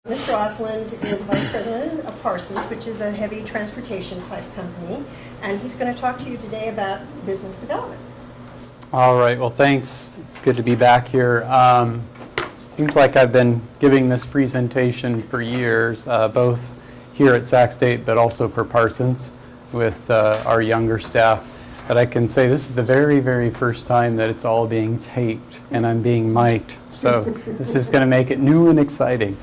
Mr. Osland is Vice President of Parsons, which is a heavy transportation type company, and he's going to talk to you today about business development. All right, well thanks. It's good to be back here. Seems like I've been giving this presentation for years, both here at Sac State but also for Parsons with our younger staff. But I can say this is the very, very first time that it's all being taped and I'm being mic'd. So this is going to make it new and exciting.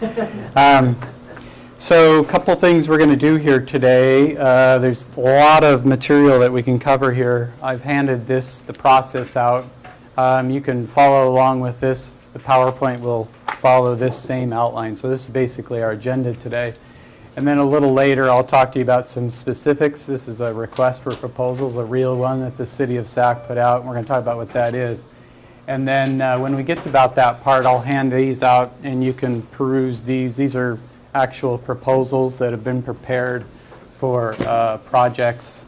So a couple things we're going to do here today. There's a lot of material that we can cover here. I've handed the process out. You can follow along with this. The PowerPoint will follow this same outline. So this is basically our agenda today. And then a little later, I'll talk to you about some specifics. This is a request for proposals, a real one that the City of Sac put out. We're going to talk about what that is. And then when we get to about that part, I'll hand these out and you can peruse these. These are actual proposals that have been prepared for projects.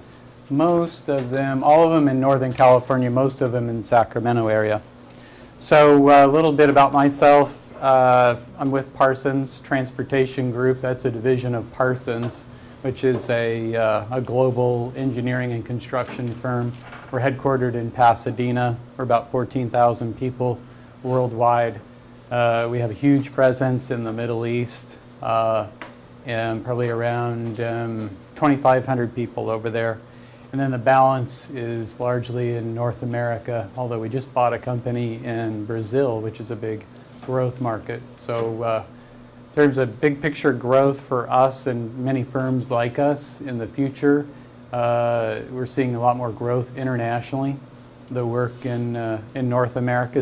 Most of them, all of them in Northern California, most of them in Sacramento area. So a little bit about myself. I'm with Parsons Transportation Group. That's a division of Parsons, which is a global engineering and construction firm. We're headquartered in Pasadena. We're about 14,000 people worldwide. We have a huge presence in the Middle East, and probably around 2,500 people over there. And then the balance is largely in North America, although we just bought a company in Brazil, which is a big growth market. So in terms of big picture growth for us and many firms like us in the future, we're seeing a lot more growth internationally. The work in North America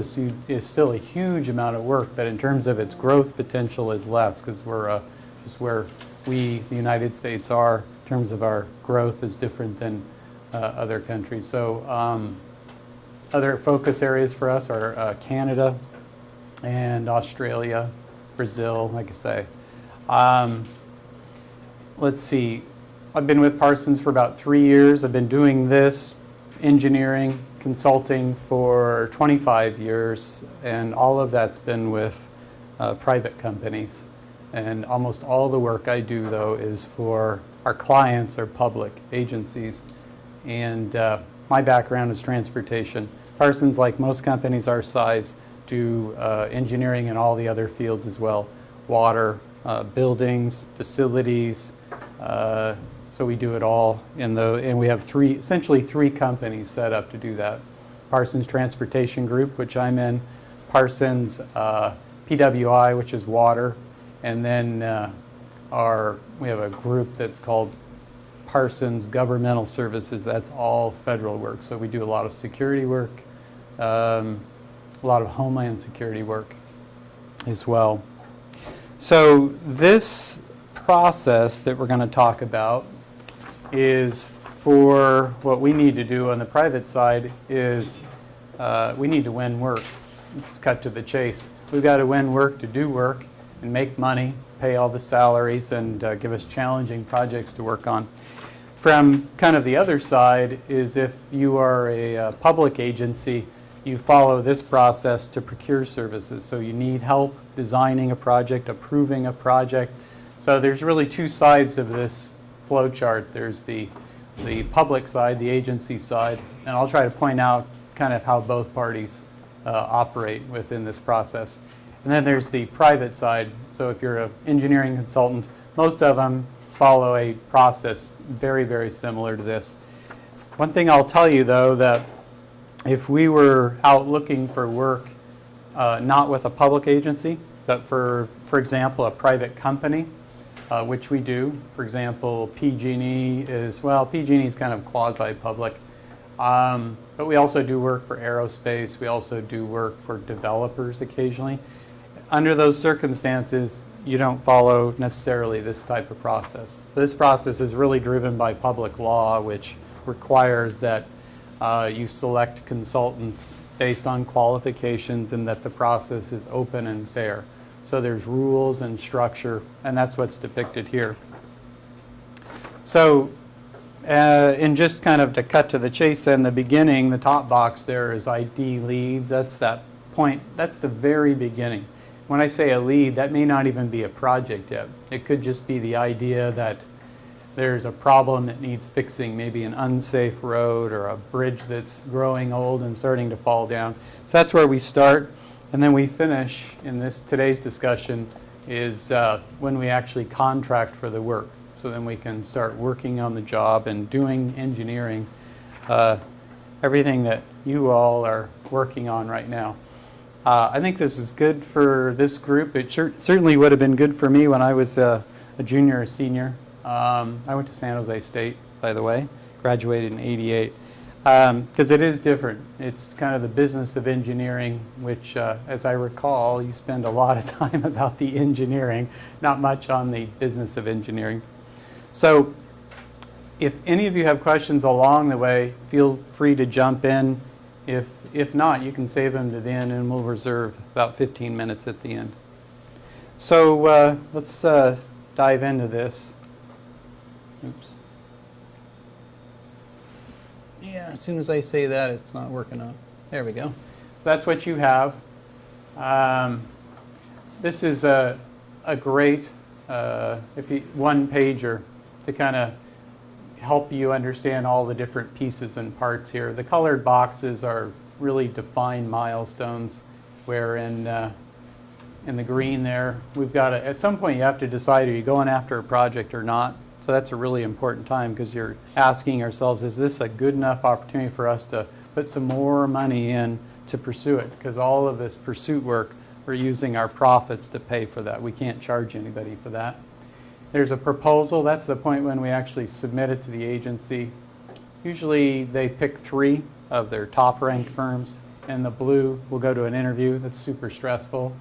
is still a huge amount of work, but in terms of its growth potential is less because we're just where we, the United States, are in terms of our growth is different than other countries. So other focus areas for us are Canada and Australia, Brazil, like I say. Let's see. I've been with Parsons for about 3 years. I've been doing this engineering consulting for 25 years, and all of that's been with private companies. And almost all the work I do, though, is for our clients or public agencies. And my background is transportation. Parsons, like most companies our size, do engineering in all the other fields as well. Water, buildings, facilities. So we do it all and we have essentially three companies set up to do that. Parsons Transportation Group, which I'm in, Parsons PWI, which is water, and then we have a group that's called Parsons Governmental Services. That's all federal work. So we do a lot of security work, a lot of homeland security work as well. So this process that we're going to talk about is for what we need to do on the private side is we need to win work. Let's cut to the chase. We've got to win work to do work and make money, pay all the salaries, and give us challenging projects to work on. From kind of the other side is if you are a public agency, you follow this process to procure services. So you need help designing a project, approving a project. So there's really two sides of this flow chart. There's the public side, the agency side, and I'll try to point out kind of how both parties operate within this process. And then there's the private side. So if you're an engineering consultant, most of them follow a process very, very similar to this. One thing I'll tell you, though, that if we were out looking for work, not with a public agency, but for example, a private company, which we do. For example, PG&E is kind of quasi-public. But we also do work for aerospace. We also do work for developers occasionally. Under those circumstances, you don't follow necessarily this type of process. So this process is really driven by public law, which requires that you select consultants based on qualifications and that the process is open and fair. So there's rules and structure, and that's what's depicted here. So and just kind of to cut to the chase in the beginning, the top box there is ID leads. That's that point. That's the very beginning. when I say a lead, that may not even be a project yet. It could just be the idea that there's a problem that needs fixing, maybe an unsafe road or a bridge that's growing old and starting to fall down. So that's where we start, and then we finish in today's discussion is when we actually contract for the work. So then we can start working on the job and doing engineering, everything that you all are working on right now. I think this is good for this group. It certainly would have been good for me when I was a junior or senior. I went to San Jose State, by the way, graduated in '88, because it is different. It's kind of the business of engineering, which, as I recall, you spend a lot of time about the engineering, not much on the business of engineering. So if any of you have questions along the way, feel free to jump in. If not, you can save them to the end, and we'll reserve about 15 minutes at the end. So let's dive into this. Oops. Yeah, as soon as I say that, it's not working out. There we go. So that's what you have. This is a great one-pager to kind of help you understand all the different pieces and parts here. The colored boxes are really defined milestones, where in the green there, we've got at some point you have to decide, are you going after a project or not? So that's a really important time, because you're asking ourselves, is this a good enough opportunity for us to put some more money in to pursue it? Because all of this pursuit work, we're using our profits to pay for that. We can't charge anybody for that. There's a proposal. That's the point when we actually submit it to the agency. Usually they pick 3 of their top ranked firms, and the blue will go to an interview. That's super stressful.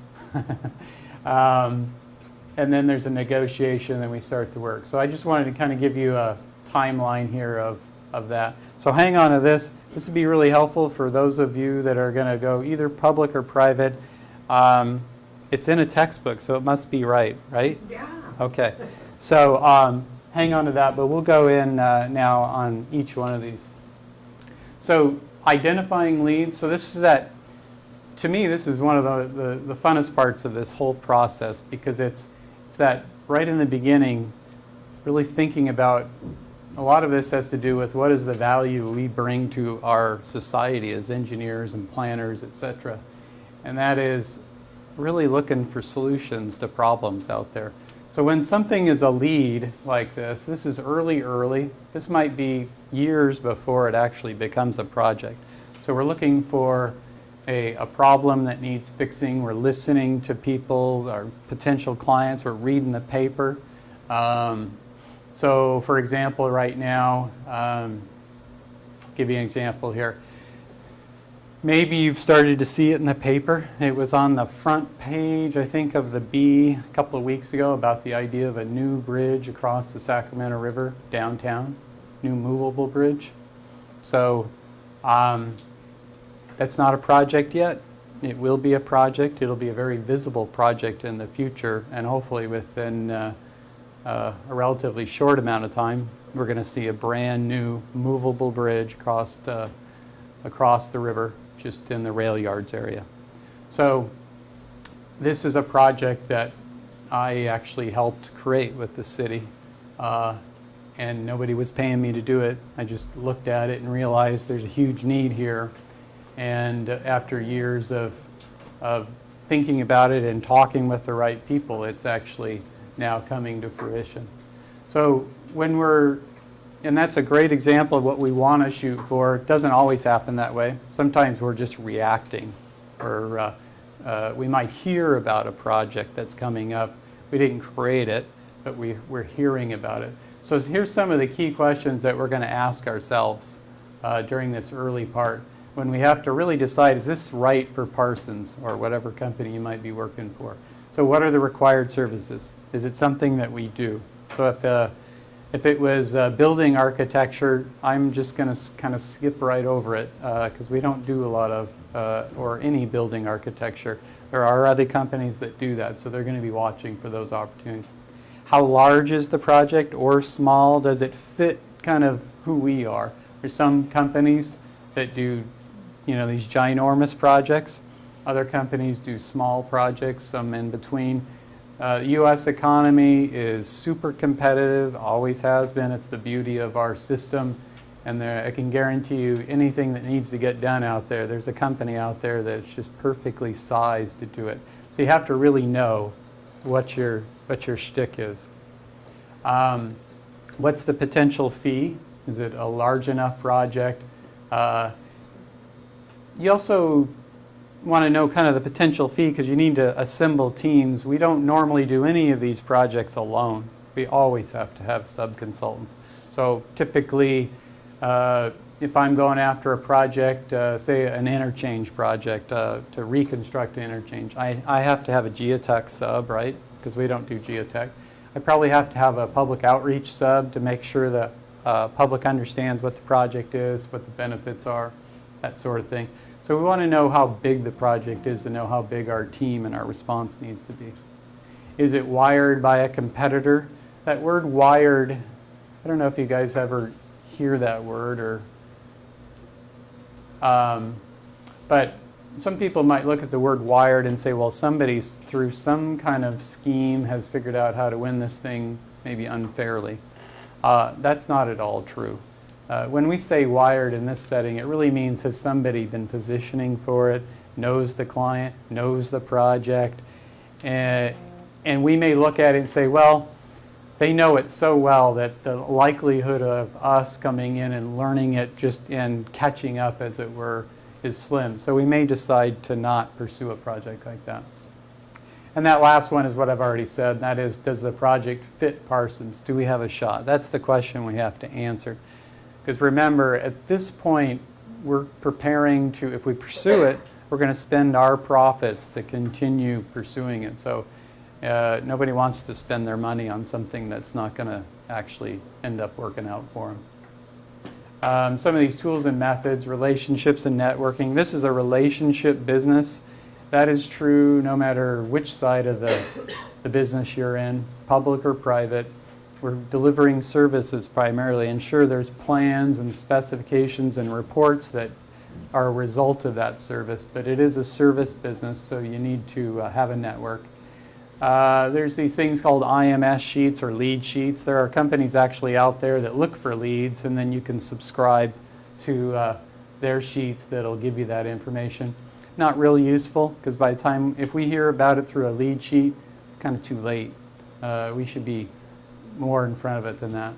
And then there's a negotiation, and we start the work. So I just wanted to kind of give you a timeline here of that. So hang on to this. This would be really helpful for those of you that are going to go either public or private. It's in a textbook, so it must be right? Yeah. Okay. So hang on to that, but we'll go in now on each one of these. So identifying leads. So this is that, to me, this is one of the funnest parts of this whole process, because it's that right in the beginning, really thinking about, a lot of this has to do with what is the value we bring to our society as engineers and planners, etc. And that is really looking for solutions to problems out there. So when something is a lead like this is early. This might be years before it actually becomes a project. So we're looking for a problem that needs fixing. We're listening to people, our potential clients. We're reading the paper. So for example, right now, I'll give you an example here. Maybe you've started to see it in the paper. It was on the front page, I think, of the Bee a couple of weeks ago, about the idea of a new bridge across the Sacramento River downtown, new movable bridge. So that's not a project yet. It will be a project. It'll be a very visible project in the future, and hopefully within a relatively short amount of time, we're going to see a brand new movable bridge across the river, just in the rail yards area. So this is a project that I actually helped create with the city, and nobody was paying me to do it. I just looked at it and realized there's a huge need here, and after years of thinking about it and talking with the right people, it's actually now coming to fruition. So and that's a great example of what we want to shoot for. It doesn't always happen that way. Sometimes we're just reacting, or we might hear about a project that's coming up. We didn't create it, but we're hearing about it. So here's some of the key questions that we're going to ask ourselves during this early part, when we have to really decide, is this right for Parsons or whatever company you might be working for? So what are the required services? Is it something that we do? So if it was building architecture, I'm just going to kind of skip right over it, because we don't do a lot of, or any building architecture. There are other companies that do that, so they're going to be watching for those opportunities. How large is the project, or small? Does it fit kind of who we are? There's some companies that do, these ginormous projects. Other companies do small projects, some in between. U.S. economy is super competitive, always has been. It's the beauty of our system. And I can guarantee you anything that needs to get done out there, there's a company out there that's just perfectly sized to do it. So you have to really know what your shtick is. What's the potential fee? Is it a large enough project? You also want to know kind of the potential fee because you need to assemble teams. We don't normally do any of these projects alone. We always have to have sub-consultants. So typically, if I'm going after a project, say an interchange project, to reconstruct an interchange, I have to have a geotech sub, right? Because we don't do geotech. I probably have to have a public outreach sub to make sure that public understands what the project is, what the benefits are, that sort of thing. So we want to know how big the project is to know how big our team and our response needs to be. Is it wired by a competitor? That word wired, I don't know if you guys ever hear that word, or but some people might look at the word wired and say, well, somebody through some kind of scheme has figured out how to win this thing, maybe unfairly. That's not at all true. When we say wired in this setting, it really means has somebody been positioning for it, knows the client, knows the project, and we may look at it and say, well, they know it so well that the likelihood of us coming in and learning it just and catching up, as it were, is slim. So we may decide to not pursue a project like that. And that last one is what I've already said, and that is, does the project fit Parsons? Do we have a shot? That's the question we have to answer. Because remember, at this point, we're preparing to, if we pursue it, we're going to spend our profits to continue pursuing it. So nobody wants to spend their money on something that's not going to actually end up working out for them. Some of these tools and methods, relationships and networking. This is a relationship business. That is true no matter which side of the business you're in, public or private. We're delivering services primarily. And sure, there's plans and specifications and reports that are a result of that service, but it is a service business, so you need to have a network. There's these things called IMS sheets or lead sheets. There are companies actually out there that look for leads, and then you can subscribe to their sheets that'll give you that information. Not really useful, because by the time, if we hear about it through a lead sheet, it's kind of too late. We should be more in front of it than that.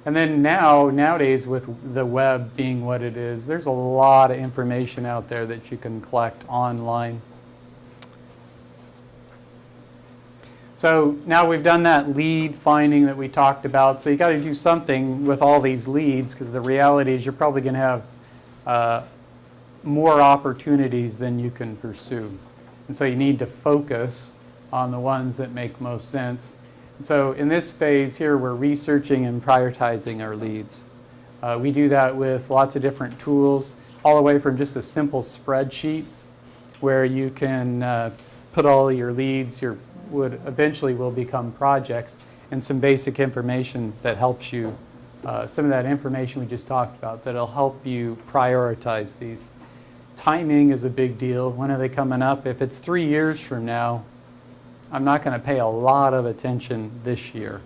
And then nowadays, with the web being what it is, there's a lot of information out there that you can collect online. So now we've done that lead finding that we talked about. So you got to do something with all these leads, because the reality is you're probably going to have more opportunities than you can pursue. And so you need to focus on the ones that make most sense. So in this phase here, we're researching and prioritizing our leads. We do that with lots of different tools, all the way from just a simple spreadsheet where you can put all your leads, would eventually will become projects, and some basic information that helps you, some of that information we just talked about, that'll help you prioritize these. Timing is a big deal. When are they coming up? If it's 3 years from now, I'm not going to pay a lot of attention this year.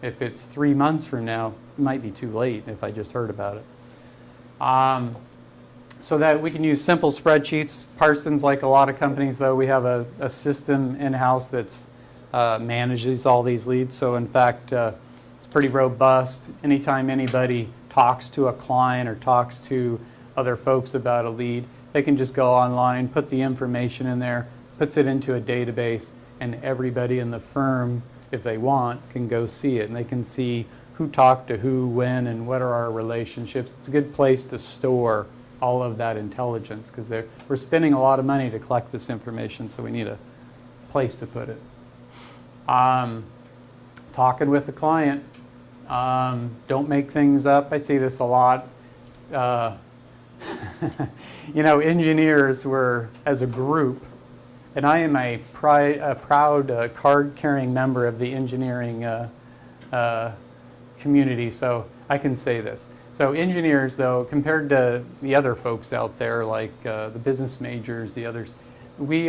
If it's 3 months from now, it might be too late if I just heard about it. So that we can use simple spreadsheets. Parsons, like a lot of companies, though, we have a system in-house that's manages all these leads. So in fact, it's pretty robust. Anytime anybody talks to a client or talks to other folks about a lead, they can just go online, put the information in there, puts it into a database, and everybody in the firm, if they want, can go see it. And they can see who talked to who, when, and what are our relationships. It's a good place to store all of that intelligence, because we're spending a lot of money to collect this information, so we need a place to put it. Talking with the client. Don't make things up. I see this a lot. You know, engineers were, as a group, and I am a proud card-carrying member of the engineering community, so I can say this. So engineers, though, compared to the other folks out there, like the business majors, the others, we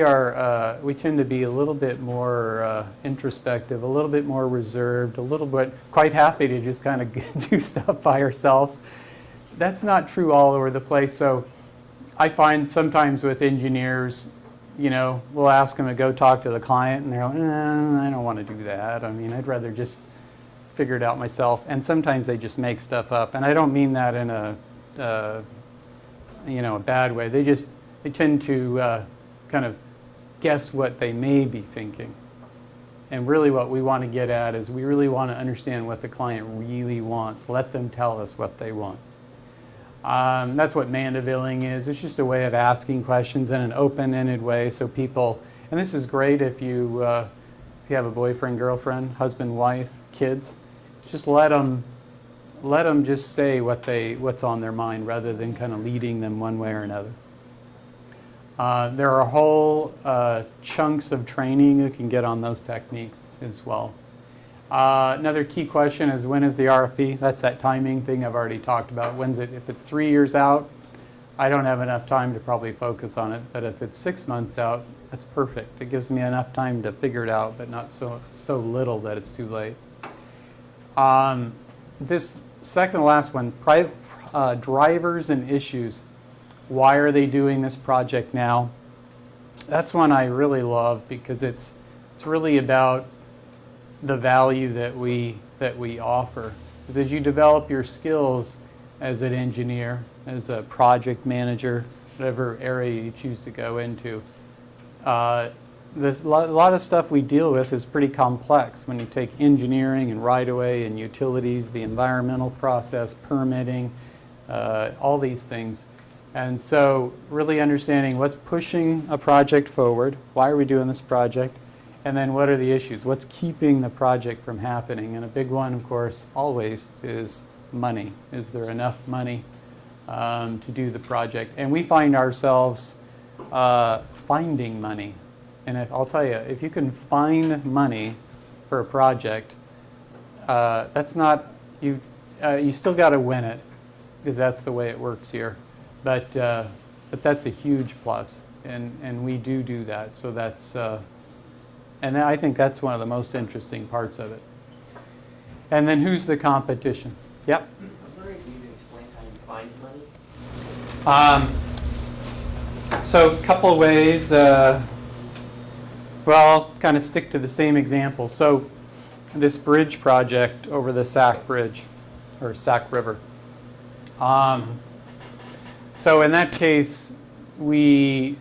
tend to be a little bit more introspective, a little bit more reserved, a little bit quite happy to just kind of do stuff by ourselves. That's not true all over the place. So I find sometimes with engineers, you know, we'll ask them to go talk to the client, and they're like, I don't want to do that. I mean, I'd rather just figure it out myself. And sometimes they just make stuff up. And I don't mean that in a you know, a bad way. They tend to kind of guess what they may be thinking. And really what we want to get at is we really want to understand what the client really wants. Let them tell us what they want. That's what mandevilling is. It's just a way of asking questions in an open-ended way so people, and this is great if you have a boyfriend, girlfriend, husband, wife, kids, just let them just say what's on their mind rather than kind of leading them one way or another. There are whole chunks of training you can get on those techniques as well. Another key question is, when is the RFP? That's that timing thing I've already talked about. When's it? If it's 3 years out, I don't have enough time to probably focus on it. But if it's 6 months out, that's perfect. It gives me enough time to figure it out, but not so little that it's too late. This second to last one, drivers and issues. Why are they doing this project now? That's one I really love because it's really about the value that we offer. Because as you develop your skills as an engineer, as a project manager, whatever area you choose to go into, there's a lot of stuff we deal with is pretty complex. When you take engineering and right-of-way and utilities, the environmental process, permitting, all these things. And so really understanding what's pushing a project forward, why are we doing this project, and then what are the issues? What's keeping the project from happening? And a big one, of course, always is money. Is there enough money to do the project? And we find ourselves finding money. And I'll tell you, if you can find money for a project, that's not, you still got to win it, because that's the way it works here. But that's a huge plus, and we do that. So that's, and I think that's one of the most interesting parts of it. And then who's the competition? Yep. I'm wondering if you can explain how you find money. So a couple of ways. Well, I'll kind of stick to the same example. So this bridge project over the Sac Bridge, or Sac River. So in that case, we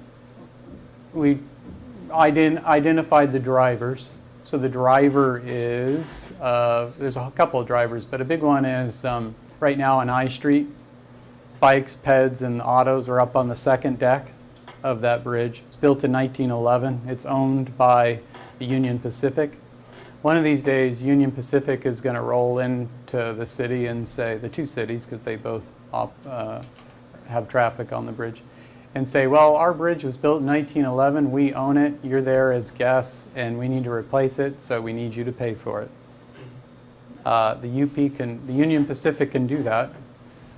identified the drivers. So the driver is, there's a couple of drivers, but a big one is right now on I Street, bikes, peds, and autos are up on the second deck of that bridge. It's built in 1911. It's owned by the Union Pacific. One of these days, Union Pacific is going to roll into the city and say, the two cities, because they both have traffic on the bridge, and say, well, our bridge was built in 1911, we own it, you're there as guests, and we need to replace it, so we need you to pay for it. The Union Pacific can do that.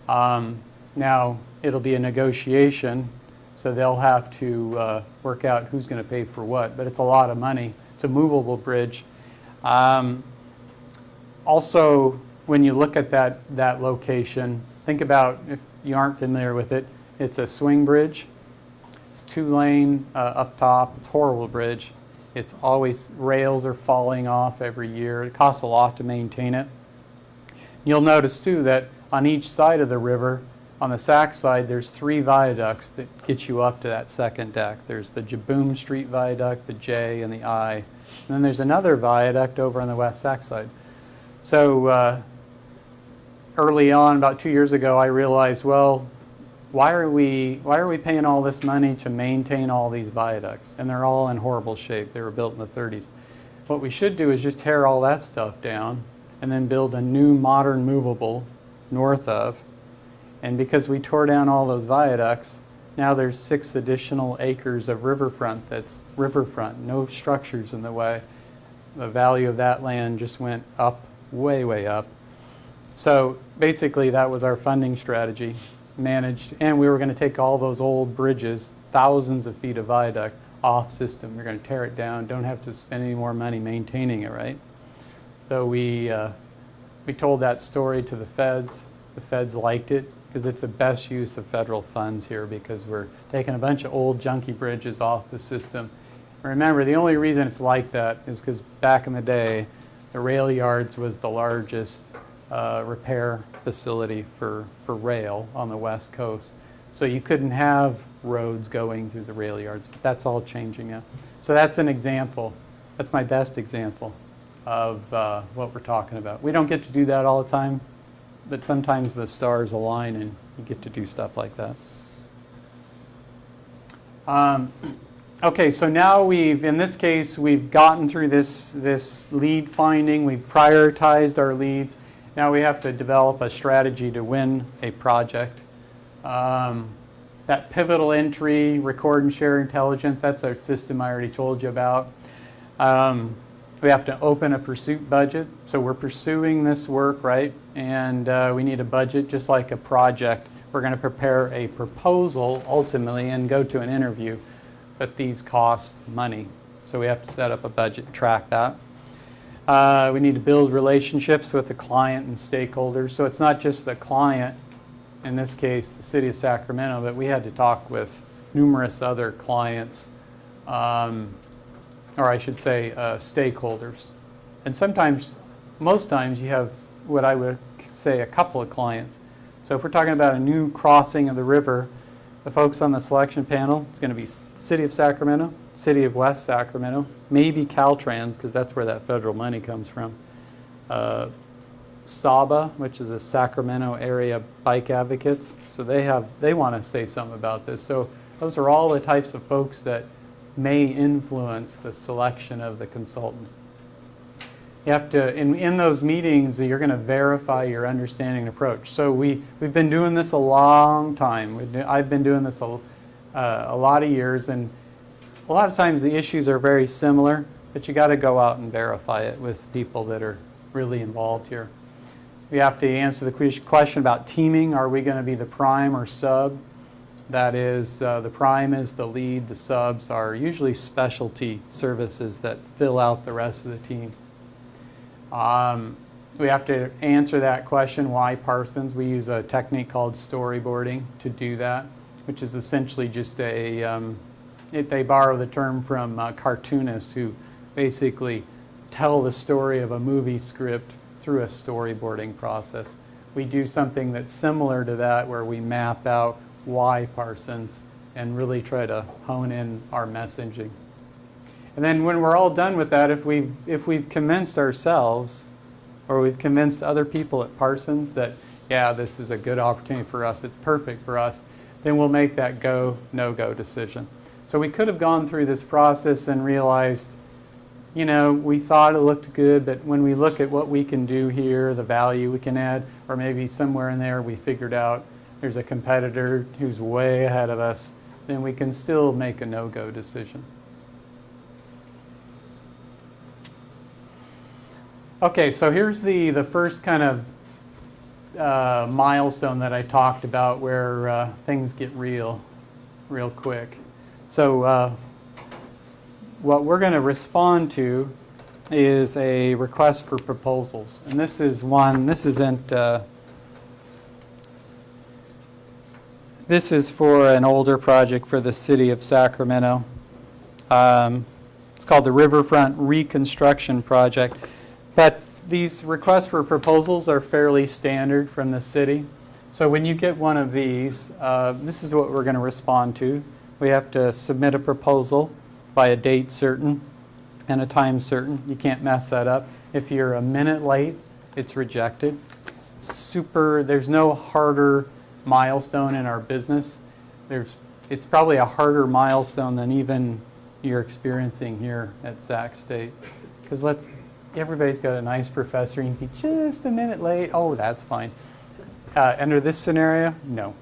Now, it'll be a negotiation, so they'll have to work out who's going to pay for what, but it's a lot of money. It's a movable bridge. Also, when you look at that location, think about, if you aren't familiar with it, it's a swing bridge. It's 2-lane up top. It's a horrible bridge. It's always, rails are falling off every year. It costs a lot to maintain it. You'll notice too that on each side of the river, on the Sac side, there's 3 viaducts that get you up to that second deck. There's the Jaboom Street Viaduct, the J, and the I. And then there's another viaduct over on the West Sac side. So early on, about 2 years ago, I realized, well, why are we paying all this money to maintain all these viaducts? And they're all in horrible shape. They were built in the 30s. What we should do is just tear all that stuff down and then build a new modern movable north of. And because we tore down all those viaducts, now there's 6 additional acres of riverfront that's riverfront, no structures in the way. The value of that land just went up, way, way up. So basically that was our funding strategy, managed, and we were going to take all those old bridges, thousands of feet of viaduct, off system. We're going to tear it down, don't have to spend any more money maintaining it, right? So we told that story to the feds. The feds liked it because it's the best use of federal funds here, because we're taking a bunch of old junky bridges off the system. And remember, the only reason it's like that is because back in the day, the rail yards was the largest repair facility for rail on the West Coast. So you couldn't have roads going through the rail yards, but that's all changing now. So that's an example. That's my best example of what we're talking about. We don't get to do that all the time, but sometimes the stars align and you get to do stuff like that. Okay, so now in this case, we've gotten through this lead finding. We've prioritized our leads. Now we have to develop a strategy to win a project. That pivotal entry, record and share intelligence, that's our system I already told you about. We have to open a pursuit budget. So we're pursuing this work, right? And we need a budget just like a project. We're going to prepare a proposal ultimately and go to an interview. But these cost money. So we have to set up a budget and track that. We need to build relationships with the client and stakeholders. So it's not just the client, in this case, the city of Sacramento, but we had to talk with numerous other clients, or I should say stakeholders. And sometimes, most times, you have what I would say a couple of clients. So if we're talking about a new crossing of the river, the folks on the selection panel, it's going to be City of Sacramento, City of West Sacramento, maybe Caltrans, because that's where that federal money comes from. SABA, which is the Sacramento Area Bike Advocates, so they want to say something about this. So those are all the types of folks that may influence the selection of the consultant. You have to, in those meetings, you're going to verify your understanding and approach. So we've been doing this a long time. I've been doing this a lot of years, and a lot of times the issues are very similar, but you got to go out and verify it with people that are really involved here. We have to answer the question about teaming. Are we going to be the prime or sub? That is, the prime is the lead. The subs are usually specialty services that fill out the rest of the team. We have to answer that question, why Parsons? We use a technique called storyboarding to do that, which is essentially just they borrow the term from cartoonists who basically tell the story of a movie script through a storyboarding process. We do something that's similar to that, where we map out why Parsons and really try to hone in our messaging. And then when we're all done with that, if we've convinced ourselves or we've convinced other people at Parsons that, yeah, this is a good opportunity for us, it's perfect for us, then we'll make that go, no-go decision. So we could have gone through this process and realized, you know, we thought it looked good, but when we look at what we can do here, the value we can add, or maybe somewhere in there we figured out there's a competitor who's way ahead of us, then we can still make a no-go decision. Okay, so here's the first kind of milestone that I talked about where things get real quick. So what we're going to respond to is a request for proposals. And this is one, this is for an older project for the city of Sacramento. It's called the Riverfront Reconstruction Project. But these requests for proposals are fairly standard from the city. So when you get one of these, this is what we're going to respond to. We have to submit a proposal by a date certain and a time certain. You can't mess that up. If you're a minute late, it's rejected. There's no harder milestone in our business. It's probably a harder milestone than even you're experiencing here at Sac State. Because everybody's got a nice professor, you can be just a minute late. Oh, that's fine. Under this scenario, no.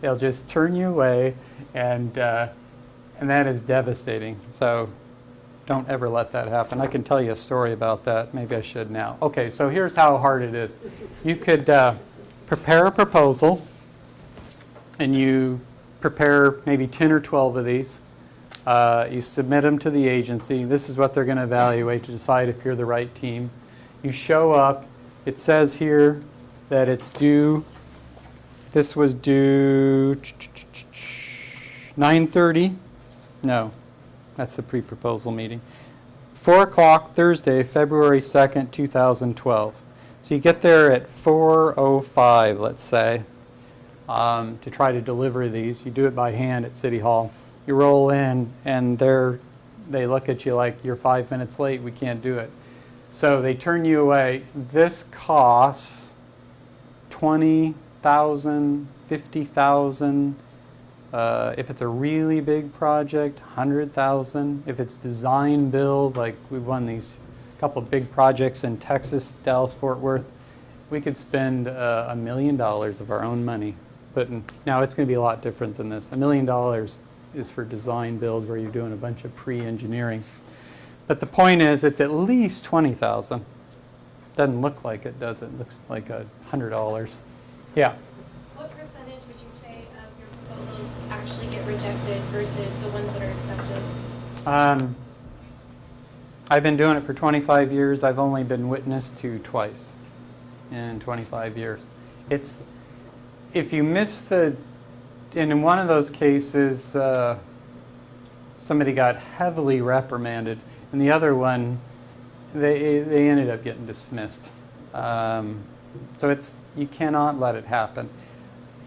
They'll just turn you away, and that is devastating. So don't ever let that happen. I can tell you a story about that. Maybe I should now. Okay, so here's how hard it is. You could prepare a proposal, and you prepare maybe 10 or 12 of these. You submit them to the agency. This is what they're going to evaluate to decide if you're the right team. You show up. It says here that it's due, this was due 9:30. No, that's the pre-proposal meeting. 4 o'clock Thursday, February 2nd, 2012. So you get there at 4:05, let's say, to try to deliver these. You do it by hand at City Hall. You roll in, and they look at you like you're 5 minutes late. We can't do it. So they turn you away. This costs $20,000, $50,000. If it's a really big project, $100,000. If it's design build, like we've won these couple big projects in Texas, Dallas, Fort Worth, we could spend $1 million of our own money. Now it's going to be a lot different than this. $1 million is for design build, where you're doing a bunch of pre-engineering. But the point is, it's at least $20,000. Doesn't look like it, does it? It looks like $100. Yeah. What percentage would you say of your proposals actually get rejected versus the ones that are accepted? I've been doing it for 25 years. I've only been witness to twice in 25 years. If you miss and in one of those cases, somebody got heavily reprimanded, and the other one, they ended up getting dismissed. So you cannot let it happen.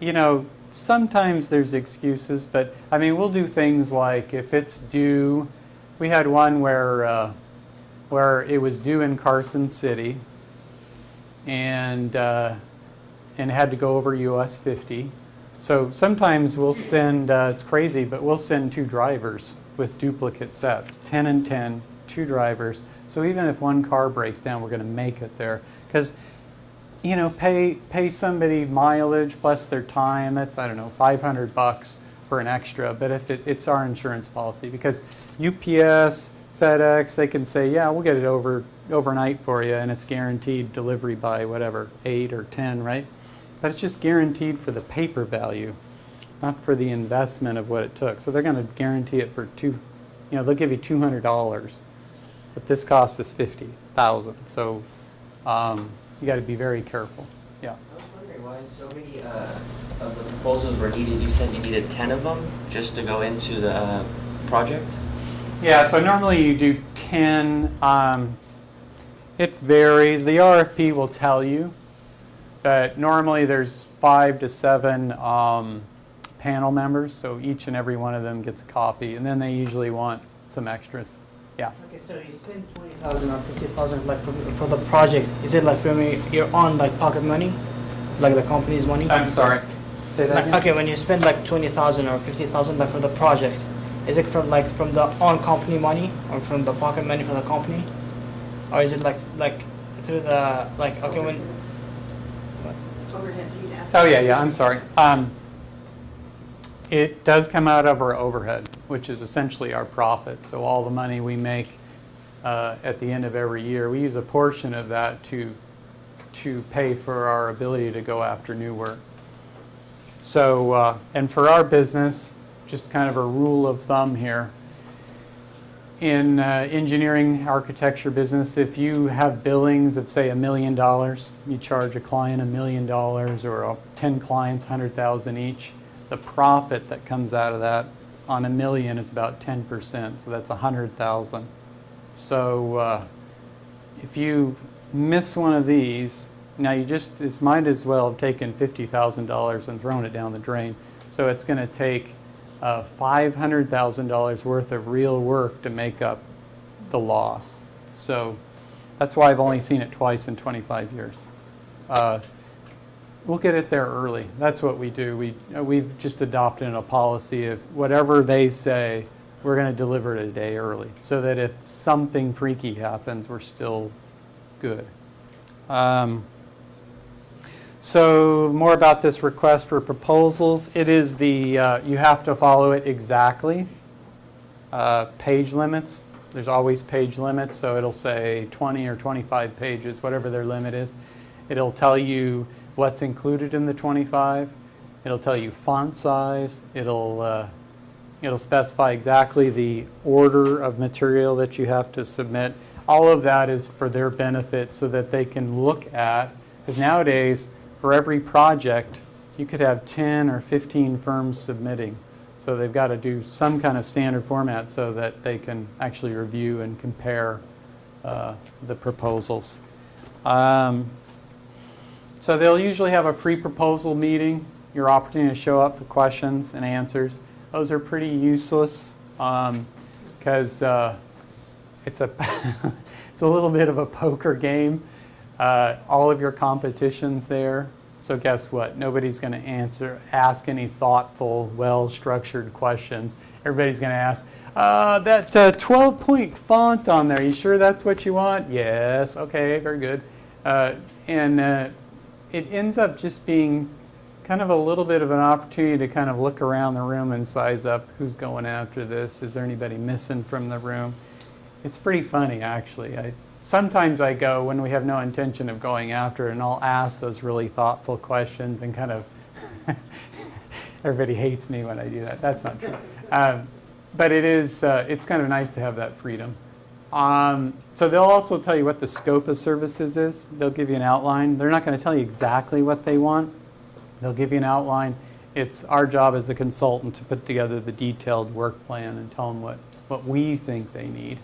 You know, sometimes there's excuses, but I mean, we'll do things like if it's due. We had one where it was due in Carson City, and had to go over US 50. So sometimes we'll send, it's crazy, but we'll send 2 drivers with duplicate sets, 10 and 10, 2 drivers. So even if one car breaks down, we're going to make it there. Because, you know, pay somebody mileage plus their time, that's, I don't know, $500 for an extra. But if it's our insurance policy, because UPS, FedEx, they can say, yeah, we'll get it overnight for you, and it's guaranteed delivery by whatever, 8 or 10, right? But it's just guaranteed for the paper value, not for the investment of what it took. So they're going to guarantee it for they'll give you $200, but this cost is $50,000. So you got to be very careful. Yeah. I was wondering why so many of the proposals were needed. You said you needed 10 of them just to go into the project? Yeah, so normally you do 10. It varies. The RFP will tell you, but normally there's 5 to 7 panel members, so each and every one of them gets a copy, and then they usually want some extras. Yeah. Okay, so you spend 20,000 or 50,000 like for the project. Is it like from your own like pocket money, like the company's money? I'm sorry. Say that again? Okay, when you spend like 20,000 or 50,000 like for the project, is it from the own company money or from the pocket money for the company, or is it like through the okay when? Overhead, he's asking. Oh yeah, I'm sorry. It does come out of our overhead, which is essentially our profit. So all the money we make at the end of every year, we use a portion of that to pay for our ability to go after new work. So, and for our business, just kind of a rule of thumb here, in engineering architecture business, if you have billings of say $1 million, you charge a client $1 million, or 10 clients $100,000 each. The profit that comes out of that on $1 million is about 10%, so that's $100,000. So if you miss one of these, now you might as well have taken $50,000 and thrown it down the drain. So it's going to take $500,000 worth of real work to make up the loss. So that's why I've only seen it twice in 25 years. We'll get it there early. That's what we do. We've just adopted a policy of whatever they say, we're going to deliver it a day early, so that if something freaky happens, we're still good. So more about this request for proposals. It is you have to follow it exactly. Page limits. There's always page limits, so it'll say 20 or 25 pages, whatever their limit is. It'll tell you what's included in the 25. It'll tell you font size. It'll It'll specify exactly the order of material that you have to submit. All of that is for their benefit so that they can look at, because nowadays, for every project, you could have 10 or 15 firms submitting. So they've got to do some kind of standard format so that they can actually review and compare the proposals. So they'll usually have a pre-proposal meeting, your opportunity to show up for questions and answers. Those are pretty useless because it's a it's a little bit of a poker game. All of your competition's there. So guess what? Nobody's going to ask any thoughtful, well-structured questions. Everybody's going to ask, that 12-point font on there, you sure that's what you want? Yes. Okay, very good. And it ends up just being kind of a little bit of an opportunity to kind of look around the room and size up who's going after this. Is there anybody missing from the room? It's pretty funny, actually. Sometimes I go when we have no intention of going after it, and I'll ask those really thoughtful questions and kind of, everybody hates me when I do that. That's not true. But it's kind of nice to have that freedom. So they'll also tell you what the scope of services is. They'll give you an outline. They're not going to tell you exactly what they want. They'll give you an outline. It's our job as a consultant to put together the detailed work plan and tell them what we think they need.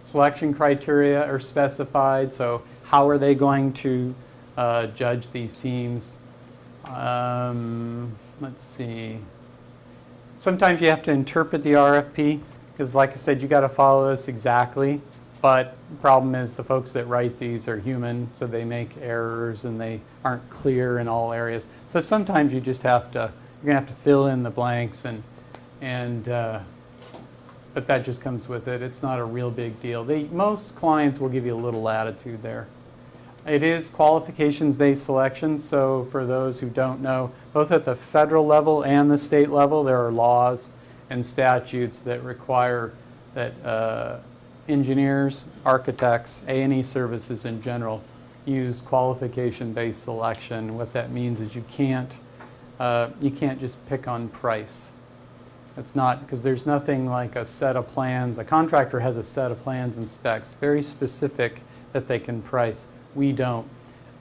Selection criteria are specified, so how are they going to judge these teams? Let's see. Sometimes you have to interpret the RFP, because like I said, you got to follow this exactly. But the problem is the folks that write these are human, so they make errors and they aren't clear in all areas. So sometimes you just have to, you're going to have to fill in the blanks but that just comes with it. It's not a real big deal. Most clients will give you a little latitude there. It is qualifications-based selection, so for those who don't know, both at the federal level and the state level, there are laws and statutes that require that engineers, architects, A&E services in general use qualification-based selection. What that means is you can't just pick on price. It's not, because there's nothing like a set of plans. A contractor has a set of plans and specs, very specific, that they can price. We don't.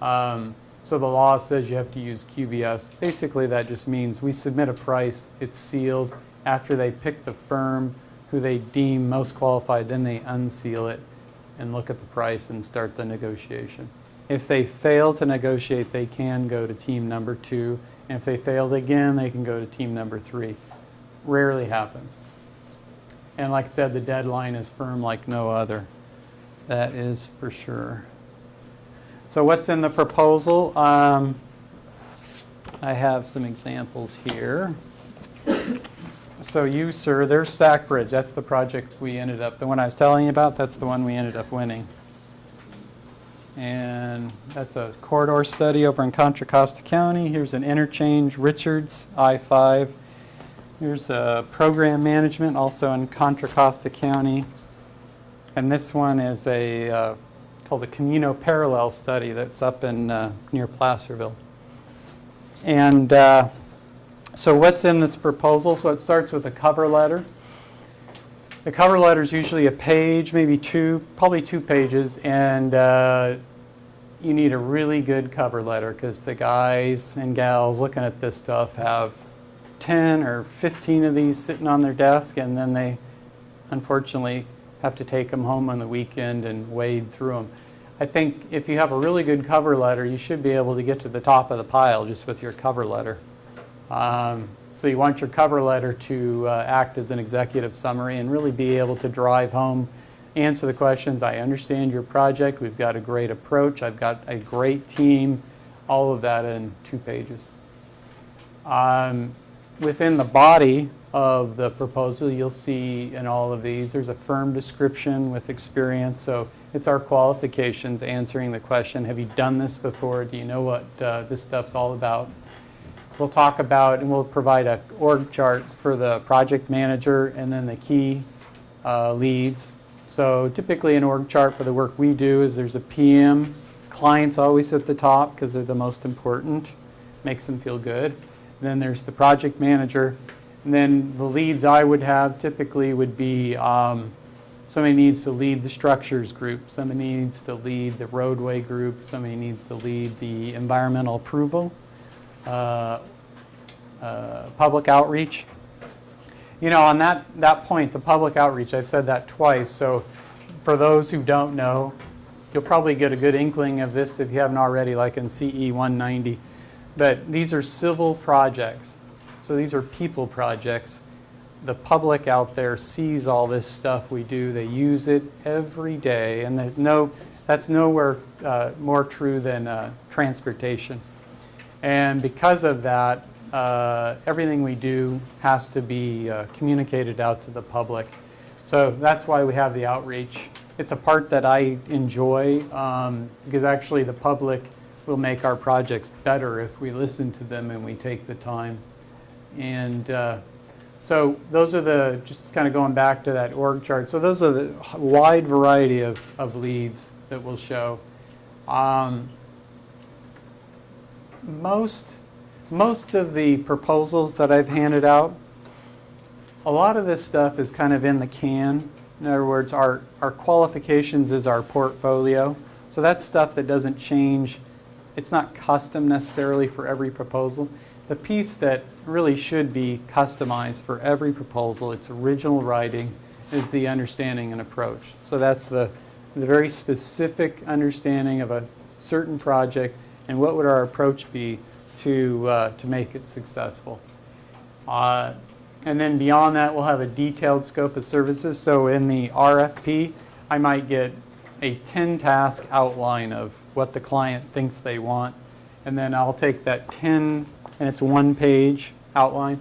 So the law says you have to use QBS. Basically, that just means we submit a price, it's sealed. After they pick the firm who they deem most qualified, then they unseal it and look at the price and start the negotiation. If they fail to negotiate, they can go to team number 2. And if they failed again, they can go to team number 3. Rarely happens. And like I said, the deadline is firm like no other. That is for sure. So what's in the proposal? I have some examples here. So you, sir, there's Sack Bridge. That's the project we ended up, the one I was telling you about, that's the one we ended up winning. And that's a corridor study over in Contra Costa County. Here's an interchange, Richards, I-5. Here's a program management, also in Contra Costa County. And this one is called the Camino Parallel Study that's up in near Placerville. And so what's in this proposal? So it starts with a cover letter. The cover letter is usually a page, maybe 2, probably 2 pages, and you need a really good cover letter because the guys and gals looking at this stuff have 10 or 15 of these sitting on their desk, and then they unfortunately have to take them home on the weekend and wade through them. I think if you have a really good cover letter, you should be able to get to the top of the pile just with your cover letter. So you want your cover letter to act as an executive summary and really be able to drive home, answer the questions. I understand your project. We've got a great approach. I've got a great team. All of that in 2 pages. Within the body of the proposal, you'll see in all of these, there's a firm description with experience. So it's our qualifications answering the question, have you done this before? Do you know what this stuff's all about? We'll talk about, and we'll provide an org chart for the project manager and then the key leads. So typically an org chart for the work we do is there's a PM. Clients always at the top because they're the most important. Makes them feel good. Then there's the project manager. And then the leads I would have typically would be somebody needs to lead the structures group, somebody needs to lead the roadway group, somebody needs to lead the environmental approval, public outreach. You know, on that point, the public outreach, I've said that twice, so for those who don't know, you'll probably get a good inkling of this if you haven't already, like in CE 190. But these are civil projects, so these are people projects. The public out there sees all this stuff we do. They use it every day, and that's nowhere more true than transportation. And because of that, everything we do has to be communicated out to the public. So that's why we have the outreach. It's a part that I enjoy because actually the public will make our projects better if we listen to them and we take the time. And so those are just kind of going back to that org chart. So those are the wide variety of leads that we'll show. Most of the proposals that I've handed out, a lot of this stuff is kind of in the can. In other words, our qualifications is our portfolio. So that's stuff that doesn't change. It's not custom necessarily for every proposal. The piece that really should be customized for every proposal, its original writing, is the understanding and approach. So that's the very specific understanding of a certain project and what would our approach be to make it successful. And then beyond that, we'll have a detailed scope of services. So in the RFP, I might get a 10-task outline of what the client thinks they want. And then I'll take that 10, and it's one-page outline.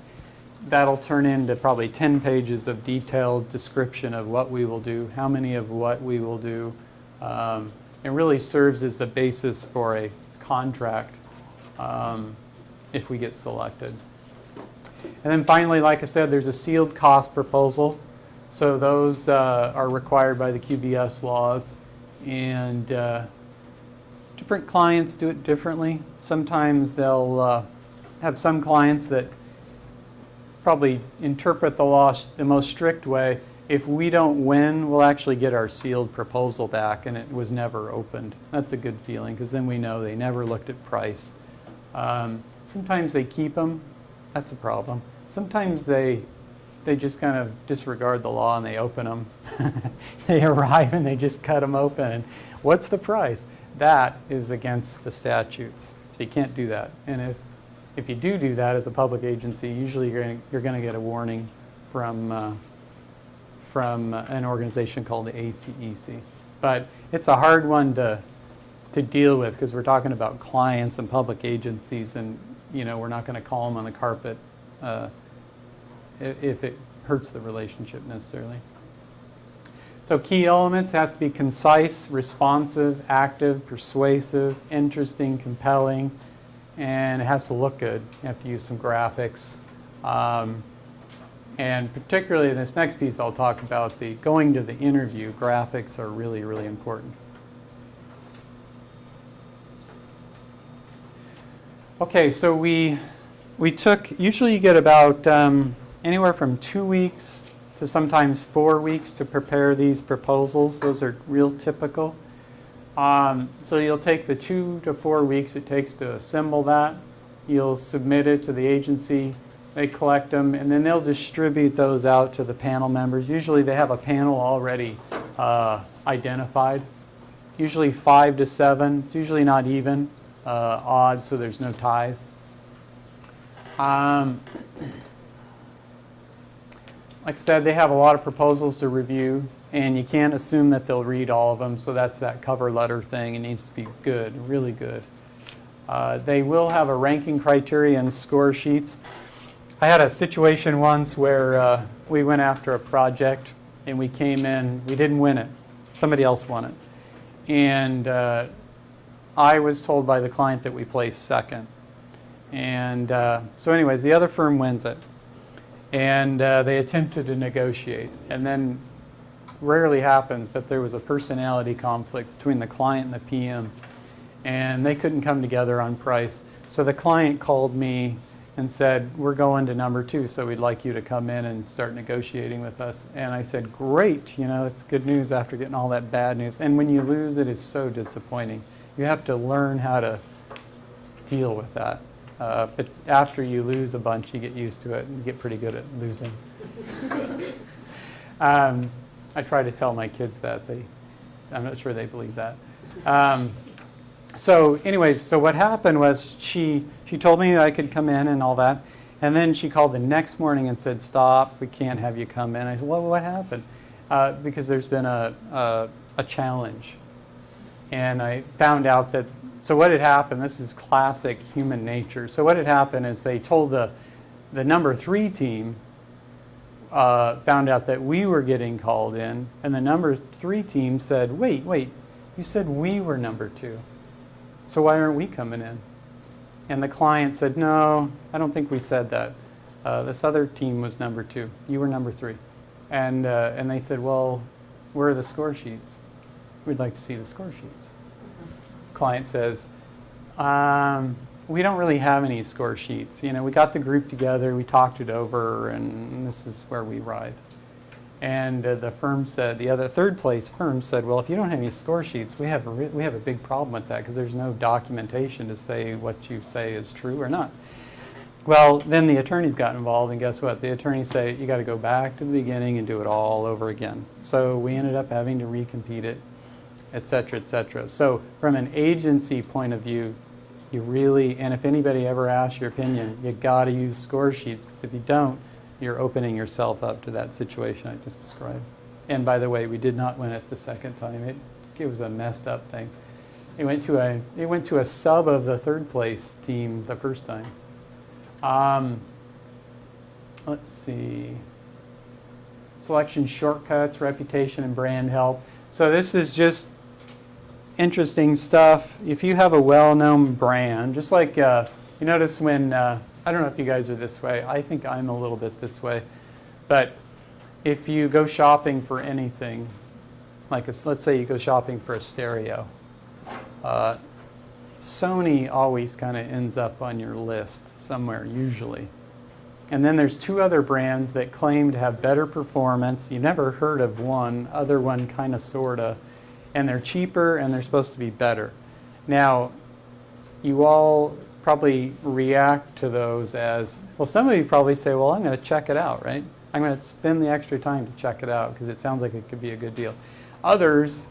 That'll turn into probably 10 pages of detailed description of what we will do, how many of what we will do. It really serves as the basis for a contract if we get selected. And then finally, like I said, there's a sealed cost proposal. So those are required by the QBS laws. And different clients do it differently. Sometimes they'll have some clients that probably interpret the law the most strict way. If we don't win, we'll actually get our sealed proposal back and it was never opened. That's a good feeling because then we know they never looked at price. Sometimes they keep them. That's a problem. Sometimes they just kind of disregard the law and they open them. They arrive and they just cut them open. And what's the price? That is against the statutes. So you can't do that. And if you do that as a public agency, usually you're going to get a warning from an organization called the ACEC. But it's a hard one to deal with because we're talking about clients and public agencies, and we're not going to call them on the carpet if it hurts the relationship necessarily. So key elements has to be concise, responsive, active, persuasive, interesting, compelling, and it has to look good. You have to use some graphics. And particularly in this next piece I'll talk about the going to the interview. Graphics are really, really important. Okay, so we usually you get about anywhere from 2 weeks to sometimes 4 weeks to prepare these proposals. Those are real typical. So you'll take the 2 to 4 weeks it takes to assemble that. You'll submit it to the agency. They collect them, and then they'll distribute those out to the panel members. Usually they have a panel already identified. Usually 5 to 7. It's usually not even, odd, so there's no ties. Like I said, they have a lot of proposals to review, and you can't assume that they'll read all of them, so that's that cover letter thing. It needs to be good, really good. They will have a ranking criteria and score sheets. I had a situation once where we went after a project, and we came in, we didn't win it. Somebody else won it. And I was told by the client that we placed second. And so anyways, the other firm wins it. And they attempted to negotiate. And then, rarely happens, but there was a personality conflict between the client and the PM. And they couldn't come together on price. So the client called me and said, we're going to number 2, so we'd like you to come in and start negotiating with us. And I said, great, you know, it's good news after getting all that bad news. And when you lose, it is so disappointing. You have to learn how to deal with that. But after you lose a bunch, you get used to it and get pretty good at losing. I try to tell my kids that. I'm not sure they believe that. So anyways, so what happened was she told me I could come in and all that. And then she called the next morning and said, stop, we can't have you come in. I said, well, what happened? Because there's been a challenge. And I found out that, so what had happened, this is classic human nature. So what had happened is they told the number 3 team, found out that we were getting called in, and the number 3 team said, wait, you said we were number 2. So why aren't we coming in? And the client said, no, I don't think we said that. This other team was number 2. You were number 3. And they said, well, where are the score sheets? We'd like to see the score sheets. Client says, we don't really have any score sheets. You know, we got the group together, we talked it over, and this is where we arrived. And the firm said, the other third place firm said, well, if you don't have any score sheets, we have a big problem with that because there's no documentation to say what you say is true or not. Well, then the attorneys got involved, and guess what? The attorneys say, you got to go back to the beginning and do it all over again. So we ended up having to recompete it, et cetera, et cetera. So from an agency point of view, you really, and if anybody ever asks your opinion, you got to use score sheets, because if you don't, you're opening yourself up to that situation I just described. And by the way, we did not win it the second time. It was a messed up thing. It went to a sub of the third place team the first time. Let's see. Selection shortcuts, reputation, and brand help. So this is just interesting stuff. If you have a well-known brand, just like you notice when, I don't know if you guys are this way. I think I'm a little bit this way. But if you go shopping for anything, like let's say you go shopping for a stereo, Sony always kind of ends up on your list somewhere, usually. And then there's 2 other brands that claim to have better performance. You never heard of one, other one kind of, sort of. And they're cheaper and they're supposed to be better. Now, you all probably react to those as, well, some of you probably say, well, I'm going to check it out, right? I'm going to spend the extra time to check it out because it sounds like it could be a good deal. Others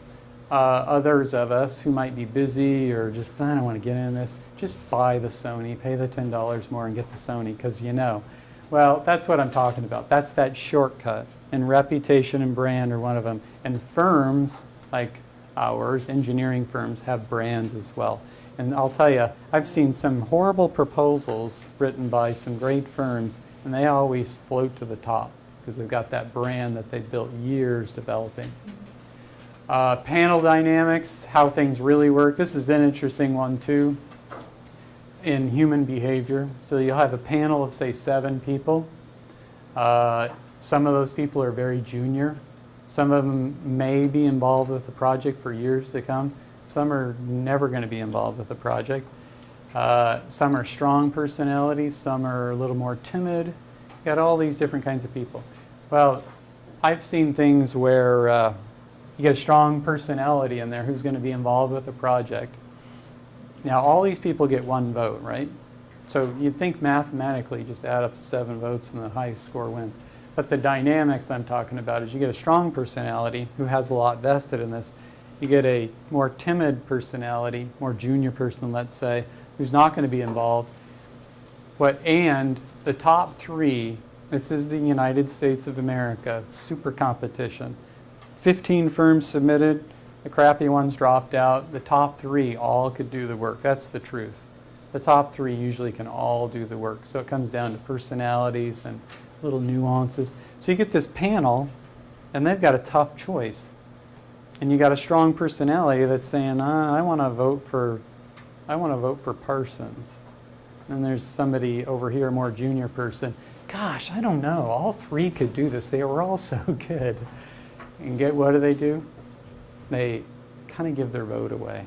of us who might be busy or just, I don't want to get into this, just buy the Sony, pay the $10 more and get the Sony because you know. Well, that's what I'm talking about. That's that shortcut. And reputation and brand are one of them. And firms like ours, engineering firms, have brands as well. And I'll tell you, I've seen some horrible proposals written by some great firms, and they always float to the top because they've got that brand that they've built years developing. Panel dynamics, how things really work. This is an interesting one too in human behavior. So you'll have a panel of, say, 7 people. Some of those people are very junior. Some of them may be involved with the project for years to come. Some are never going to be involved with the project. Some are strong personalities. Some are a little more timid. You've got all these different kinds of people. Well, I've seen things where you get a strong personality in there who's going to be involved with the project. Now, all these people get 1 vote, right? So you'd think mathematically just add up the 7 votes and the highest score wins. But the dynamics I'm talking about is you get a strong personality who has a lot vested in this. You get a more timid personality, more junior person, let's say, who's not going to be involved. And the top 3, this is the United States of America, super competition. 15 firms submitted, the crappy ones dropped out. The top 3 all could do the work. That's the truth. The top 3 usually can all do the work. So it comes down to personalities and little nuances. So you get this panel, and they've got a tough choice. And you got a strong personality that's saying, I want to vote for Parsons. And there's somebody over here, a more junior person. Gosh, I don't know. All 3 could do this. They were all so good. And what do? They kind of give their vote away.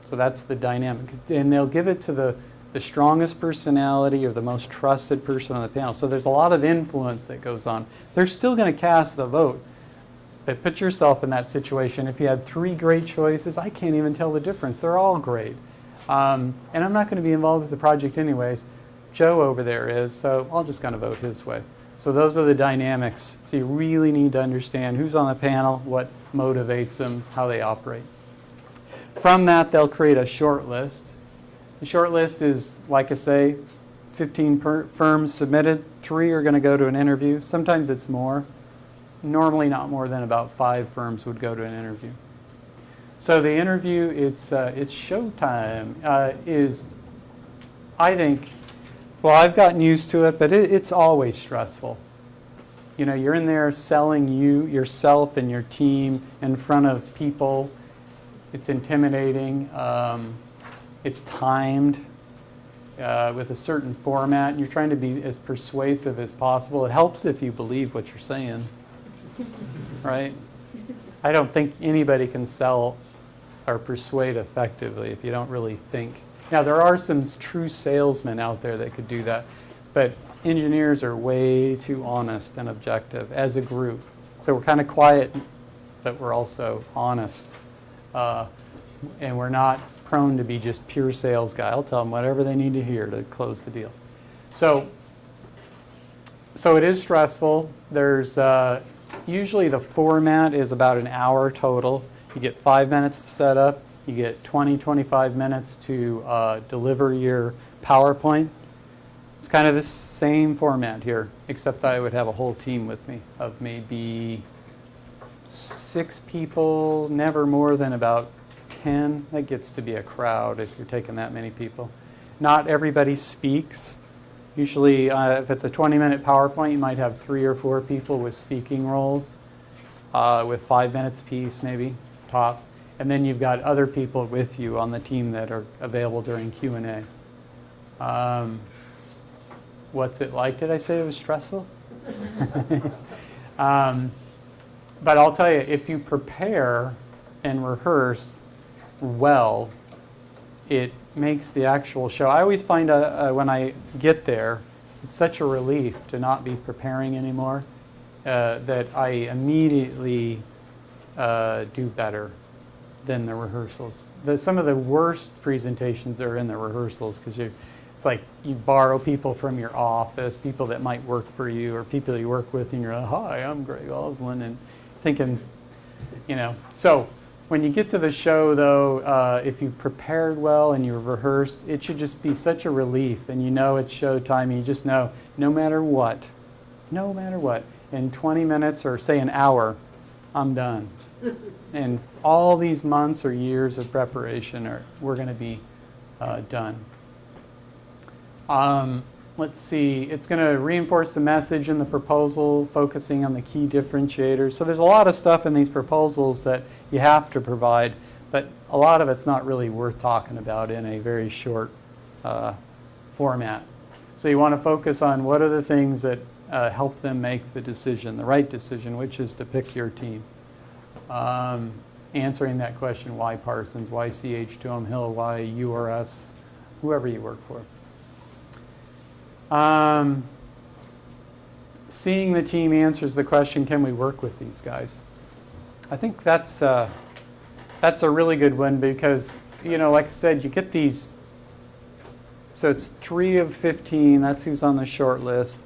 So that's the dynamic. And they'll give it to the strongest personality or the most trusted person on the panel. So there's a lot of influence that goes on. They're still going to cast the vote. But put yourself in that situation. If you had 3 great choices, I can't even tell the difference. They're all great. And I'm not going to be involved with the project anyways. Joe over there is, so I'll just kind of vote his way. So those are the dynamics. So you really need to understand who's on the panel, what motivates them, how they operate. From that, they'll create a short list. The short list is, like I say, 15 firms submitted. 3 are going to go to an interview. Sometimes it's more. Normally not more than about 5 firms would go to an interview. So the interview, it's showtime. I think, well, I've gotten used to it, but it's always stressful. You know, you're in there selling yourself and your team in front of people. It's intimidating. It's timed with a certain format, and you're trying to be as persuasive as possible. It helps if you believe what you're saying. Right? I don't think anybody can sell or persuade effectively if you don't really think. Now, there are some true salesmen out there that could do that, but engineers are way too honest and objective as a group. So we're kind of quiet, but we're also honest. And we're not prone to be just pure sales guy. I'll tell them whatever they need to hear to close the deal. So it is stressful. There's usually the format is about an hour total. You get 5 minutes to set up. You get 20-25 minutes to deliver your PowerPoint. It's kind of the same format here, except I would have a whole team with me of maybe 6 people, never more than about 10. That gets to be a crowd if you're taking that many people. Not everybody speaks. Usually, if it's a 20-minute PowerPoint, you might have 3 or 4 people with speaking roles, with 5 minutes apiece, maybe, tops. And then you've got other people with you on the team that are available during Q&A. What's it like? Did I say it was stressful? But I'll tell you, if you prepare and rehearse well, it makes the actual show. I always find when I get there, it's such a relief to not be preparing anymore that I immediately do better than the rehearsals. Some of the worst presentations are in the rehearsals because it's like you borrow people from your office, people that might work for you, or people you work with, and you're like, "Hi, I'm Greg Oslin," and thinking, you know. So when you get to the show, though, if you prepared well and you rehearsed, it should just be such a relief, and you know it's showtime, and you just know no matter what, in 20 minutes or say an hour, I'm done. And all these months or years of preparation, we're going to be done. Let's see, it's going to reinforce the message in the proposal, focusing on the key differentiators. So there's a lot of stuff in these proposals that you have to provide, but a lot of it's not really worth talking about in a very short format. So you want to focus on what are the things that help them make the decision, the right decision, which is to pick your team. Answering that question, why Parsons, why CH2M Hill, why URS, whoever you work for. Seeing the team answers the question, can we work with these guys? I think that's a really good one because, you know, like I said, you get these, so it's 3 of 15, that's who's on the short list.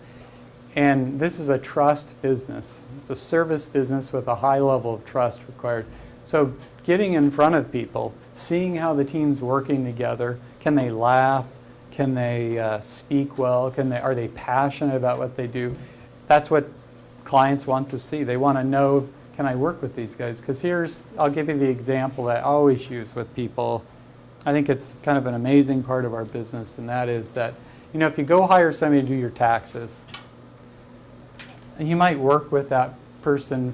And this is a trust business. It's a service business with a high level of trust required. So getting in front of people, seeing how the team's working together, can they laugh? Can they speak well? Are they passionate about what they do? That's what clients want to see. They want to know, can I work with these guys? Because I'll give you the example that I always use with people. I think it's kind of an amazing part of our business, and that is that, you know, if you go hire somebody to do your taxes, you might work with that person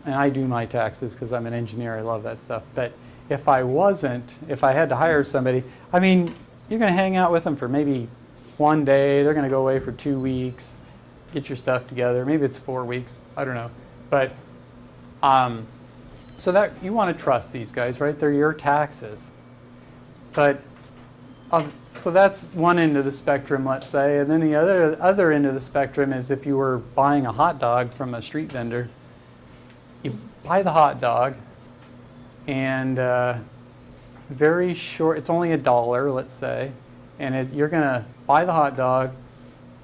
and I do my taxes because I'm an engineer, I love that stuff. But if I had to hire somebody, I mean, you're going to hang out with them for maybe 1 day, they're going to go away for 2 weeks, get your stuff together, maybe it's 4 weeks, I don't know. But, so that you want to trust these guys, right? They're your taxes. But So that's one end of the spectrum, let's say, and then the other end of the spectrum is if you were buying a hot dog from a street vendor. You buy the hot dog, and very short. It's only $1, let's say, and you're gonna buy the hot dog,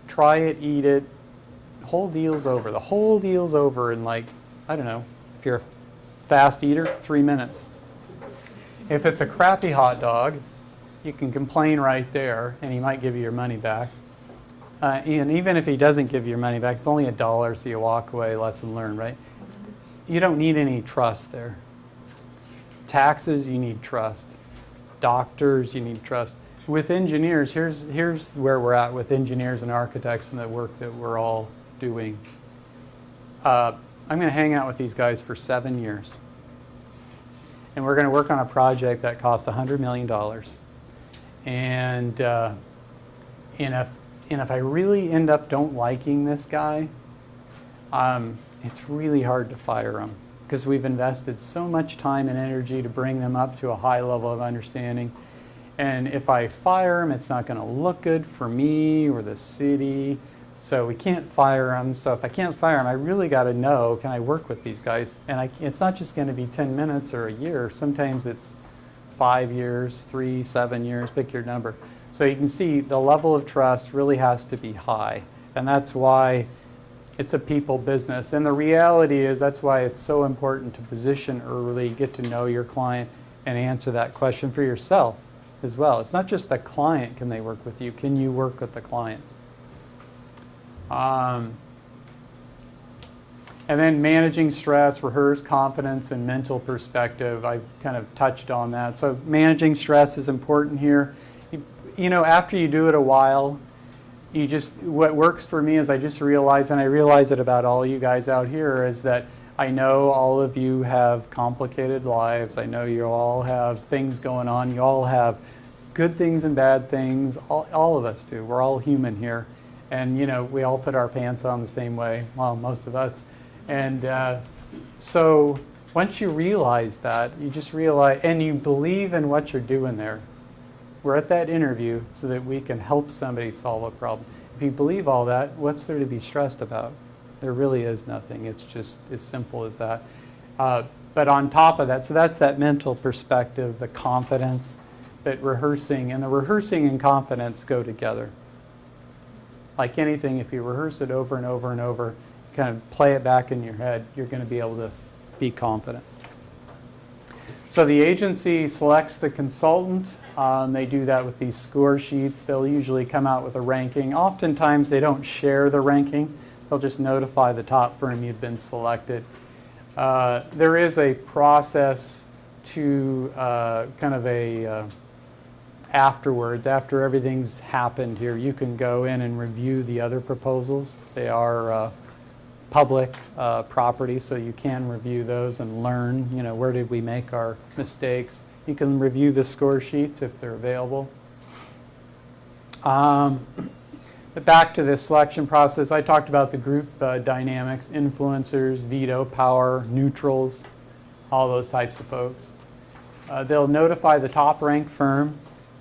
try it, eat it. Whole deal's over. The whole deal's over in, like, I don't know, if you're a fast eater, 3 minutes. If it's a crappy hot dog, you can complain right there, and he might give you your money back. And even if he doesn't give you your money back, it's only $1, so you walk away, lesson learned, right? You don't need any trust there. Taxes, you need trust. Doctors, you need trust. With engineers, here's where we're at with engineers and architects and the work that we're all doing. I'm going to hang out with these guys for 7 years. And we're going to work on a project that costs $100 million. And if I really end up don't liking this guy, it's really hard to fire him because we've invested so much time and energy to bring them up to a high level of understanding. And if I fire him, it's not going to look good for me or the city. So we can't fire him. So if I can't fire him, I really got to know, can I work with these guys? And it's not just going to be 10 minutes or a year. Sometimes it's 5 years, 3, 7 years, pick your number. So you can see the level of trust really has to be high. And that's why it's a people business. And the reality is that's why it's so important to position early, get to know your client, and answer that question for yourself as well. It's not just the client, can they work with you? Can you work with the client? And then managing stress, rehearse, confidence, and mental perspective. I kind of touched on that. So managing stress is important here. You know, after you do it a while, what works for me is I just realize, and I realize it about all you guys out here, is that I know all of you have complicated lives. I know you all have things going on. You all have good things and bad things. All of us do. We're all human here. And, you know, we all put our pants on the same way. Well, most of us. And so once you realize that, you just realize, and you believe in what you're doing there. We're at that interview so that we can help somebody solve a problem. If you believe all that, what's there to be stressed about? There really is nothing. It's just as simple as that. But on top of that, so that's that mental perspective, the confidence, but rehearsing. And the rehearsing and confidence go together. Like anything, if you rehearse it over and over and over, kind of play it back in your head, you're going to be able to be confident. So the agency selects the consultant. They do that with these score sheets. They'll usually come out with a ranking. Oftentimes they don't share the ranking. They'll just notify the top firm you've been selected. There is a process to kind of a afterwards, after everything's happened here, you can go in and review the other proposals. They are public property, so you can review those and learn, you know, where did we make our mistakes. You can review the score sheets if they're available. But back to the selection process, I talked about the group dynamics, influencers, veto power, neutrals, all those types of folks. They'll notify the top ranked firm.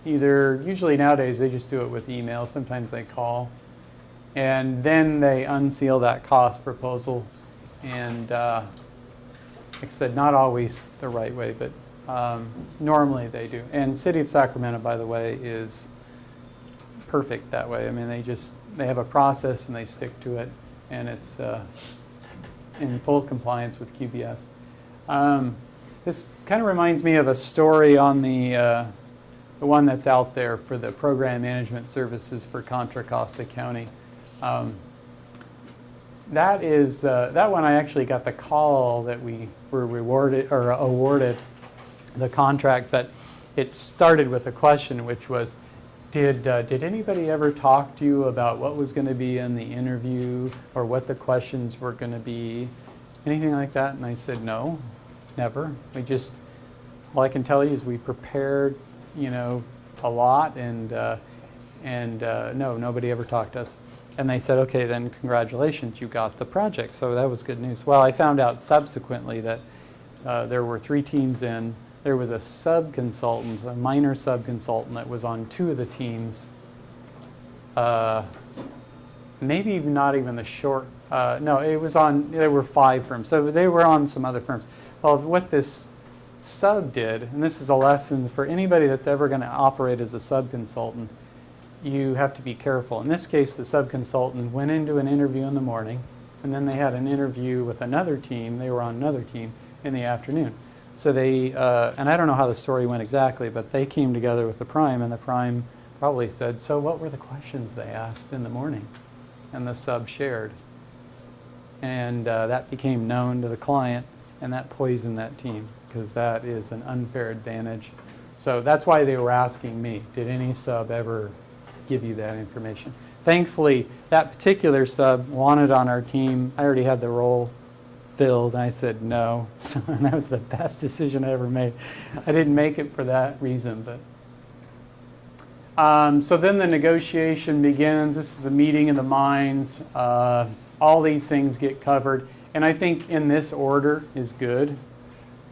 Usually nowadays they just do it with email, sometimes they call. And then they unseal that cost proposal. And like I said, not always the right way, but normally they do. And City of Sacramento, by the way, is perfect that way. I mean, they have a process and they stick to it, and it's in full compliance with QBS. This kind of reminds me of a story on the one that's out there for the program management services for Contra Costa County. That one I actually got the call that we were awarded the contract, but it started with a question, which was, did anybody ever talk to you about what was going to be in the interview or what the questions were going to be, anything like that? And I said, no, never. All I can tell you is we prepared, you know, a lot, and no, nobody ever talked to us. And they said, okay, then congratulations, you got the project. So that was good news. Well, I found out subsequently that there were 3 teams in. there was a sub-consultant, a minor sub-consultant that was on 2 of the teams. Maybe even not even the short, no, it was on, there were 5 firms. So they were on some other firms. Well, what this sub did, and this is a lesson for anybody that's ever going to operate as a sub-consultant, you have to be careful. In this case, the sub-consultant went into an interview in the morning, and then they had an interview with another team. They were on another team in the afternoon. So they, and I don't know how the story went exactly, but they came together with the prime, and the prime probably said, so what were the questions they asked in the morning? And the sub shared. And that became known to the client, and that poisoned that team, because that is an unfair advantage. So that's why they were asking me, did any sub ever give you that information? Thankfully, that particular sub wanted on our team. I already had the role filled, and I said no. So, and that was the best decision I ever made. I didn't make it for that reason, but so then the negotiation begins. This is the meeting of the minds. All these things get covered, and I think in this order is good.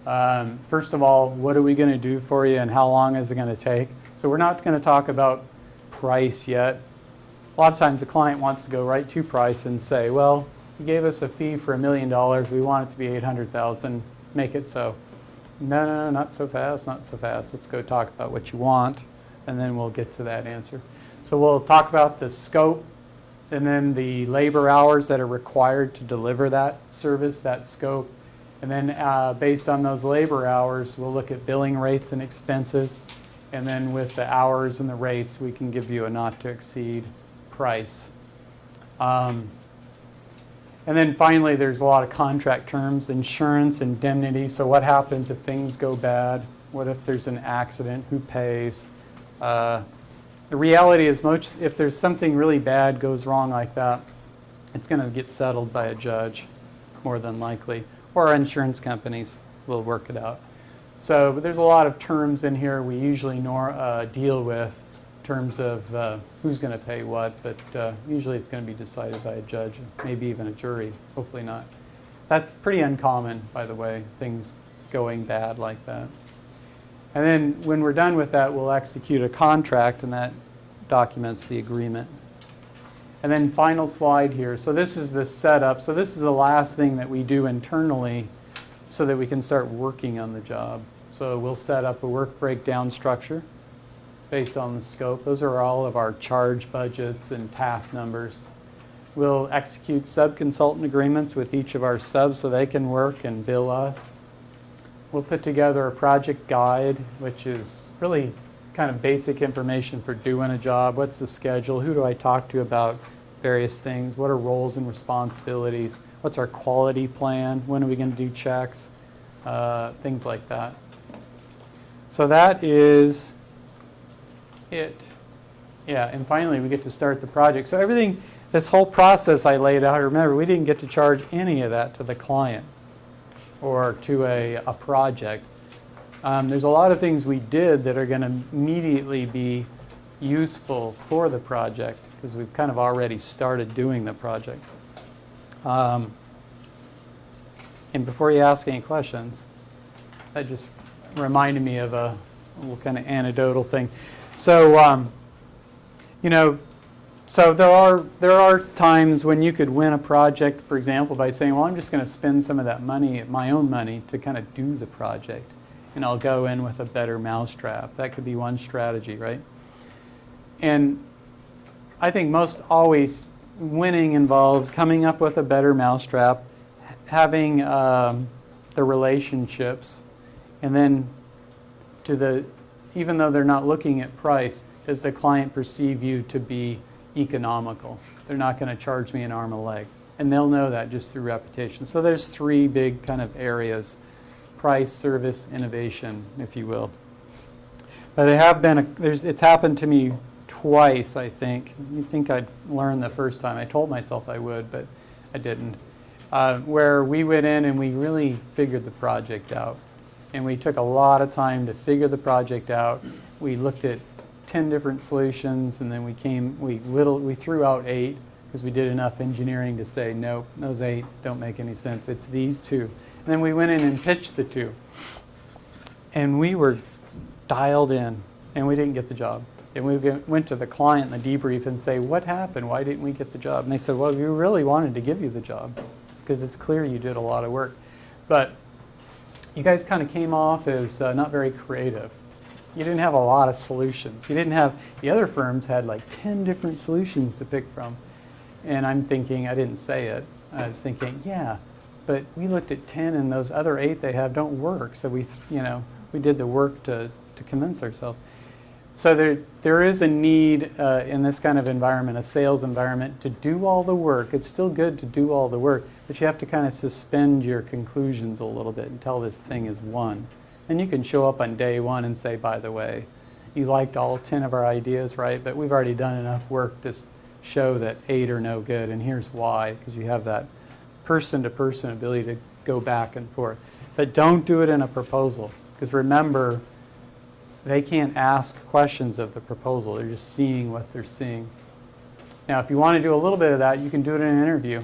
First of all, what are we going to do for you, and how long is it going to take? So we're not going to talk about price yet. A lot of times the client wants to go right to price and say, well, you gave us a fee for $1 million. We want it to be $800,000. Make it so. No, not so fast, not so fast. Let's go talk about what you want, and then we'll get to that answer. So we'll talk about the scope, and then the labor hours that are required to deliver that service, that scope. And then based on those labor hours, we'll look at billing rates and expenses. And then with the hours and the rates, we can give you a not to exceed price. And then finally, there's a lot of contract terms, insurance, indemnity. So what happens if things go bad? What if there's an accident? Who pays? The reality is, if there's something really bad goes wrong like that, it's going to get settled by a judge, more than likely. Or our insurance companies will work it out. So but there's a lot of terms in here we usually deal with in terms of who's going to pay what, but usually it's going to be decided by a judge, maybe even a jury, hopefully not. That's pretty uncommon, by the way, things going bad like that. And then when we're done with that, we'll execute a contract, and that documents the agreement. And then final slide here. So this is the setup. So this is the last thing that we do internally so that we can start working on the job. So we'll set up a work breakdown structure based on the scope. Those are all of our charge budgets and task numbers. We'll execute sub-consultant agreements with each of our subs so they can work and bill us. We'll put together a project guide, which is really kind of basic information for doing a job. What's the schedule? Who do I talk to about various things? What are roles and responsibilities? What's our quality plan? When are we going to do checks? Things like that. So that is it. Yeah, and finally we get to start the project. So everything, this whole process I laid out, remember, we didn't get to charge any of that to the client or to a project. There's a lot of things we did that are going to immediately be useful for the project because we've kind of already started doing the project. And before you ask any questions, that just reminded me of a little kind of anecdotal thing. So, you know, so there are times when you could win a project, for example, by saying, well, I'm just going to spend some of that money, my own money, to kind of do the project. And I'll go in with a better mousetrap. That could be one strategy, right? And I think most always winning involves coming up with a better mousetrap, having the relationships, and then even though they're not looking at price, does the client perceive you to be economical? They're not going to charge me an arm and a leg. And they'll know that just through reputation. So there's 3 big kind of areas: price, service, innovation, if you will. But there have been, it's happened to me twice, I think. You think I'd learn the first time. I told myself I would, but I didn't. Where we went in and we really figured the project out. And we took a lot of time to figure the project out. We looked at 10 different solutions, and then we threw out 8 because we did enough engineering to say, nope, those 8 don't make any sense. It's these 2. And then we went in and pitched the 2. And we were dialed in, and we didn't get the job. And we went to the client in the debrief and say, what happened? Why didn't we get the job? And they said, well, we really wanted to give you the job because it's clear you did a lot of work. But you guys kind of came off as not very creative. You didn't have a lot of solutions. You didn't have, the other firms had like 10 different solutions to pick from. And I'm thinking, I didn't say it, I was thinking, yeah, but we looked at 10 and those other 8 they have don't work. So we did the work to convince ourselves. So there is a need in this kind of environment, a sales environment, to do all the work. It's still good to do all the work, but you have to kind of suspend your conclusions a little bit until this thing is won. And you can show up on day one and say, by the way, you liked all 10 of our ideas, right? But we've already done enough work to show that 8 are no good, and here's why, because you have that person-to-person ability to go back and forth. But don't do it in a proposal, because remember, they can't ask questions of the proposal. They're just seeing what they're seeing. Now, if you want to do a little bit of that, you can do it in an interview.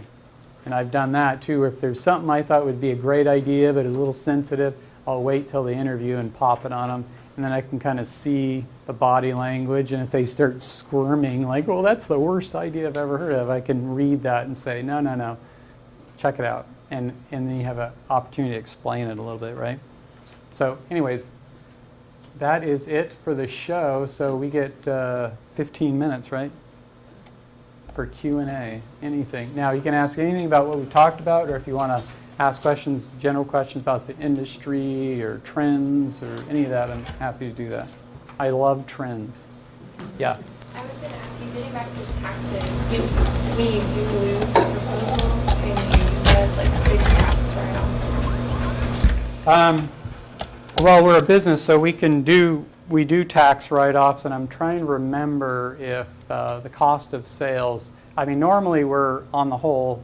And I've done that too. If there's something I thought would be a great idea but a little sensitive, I'll wait till the interview and pop it on them. And then I can kind of see the body language. And if they start squirming, like, well, that's the worst idea I've ever heard of, I can read that and say, no, no, no, check it out. And then you have an opportunity to explain it a little bit, right? So anyways, that is it for the show. So we get 15 minutes, right, for Q&A, anything. Now, you can ask anything about what we talked about, or if you want to ask questions, general questions about the industry or trends or any of that, I'm happy to do that. I love trends. Yeah? I was going to ask you, getting back to taxes, when you do lose a proposal, can you use that as like a big tax write-off? Well, we're a business, so we do tax write-offs, and I'm trying to remember if the cost of sales, I mean, normally we're, on the whole,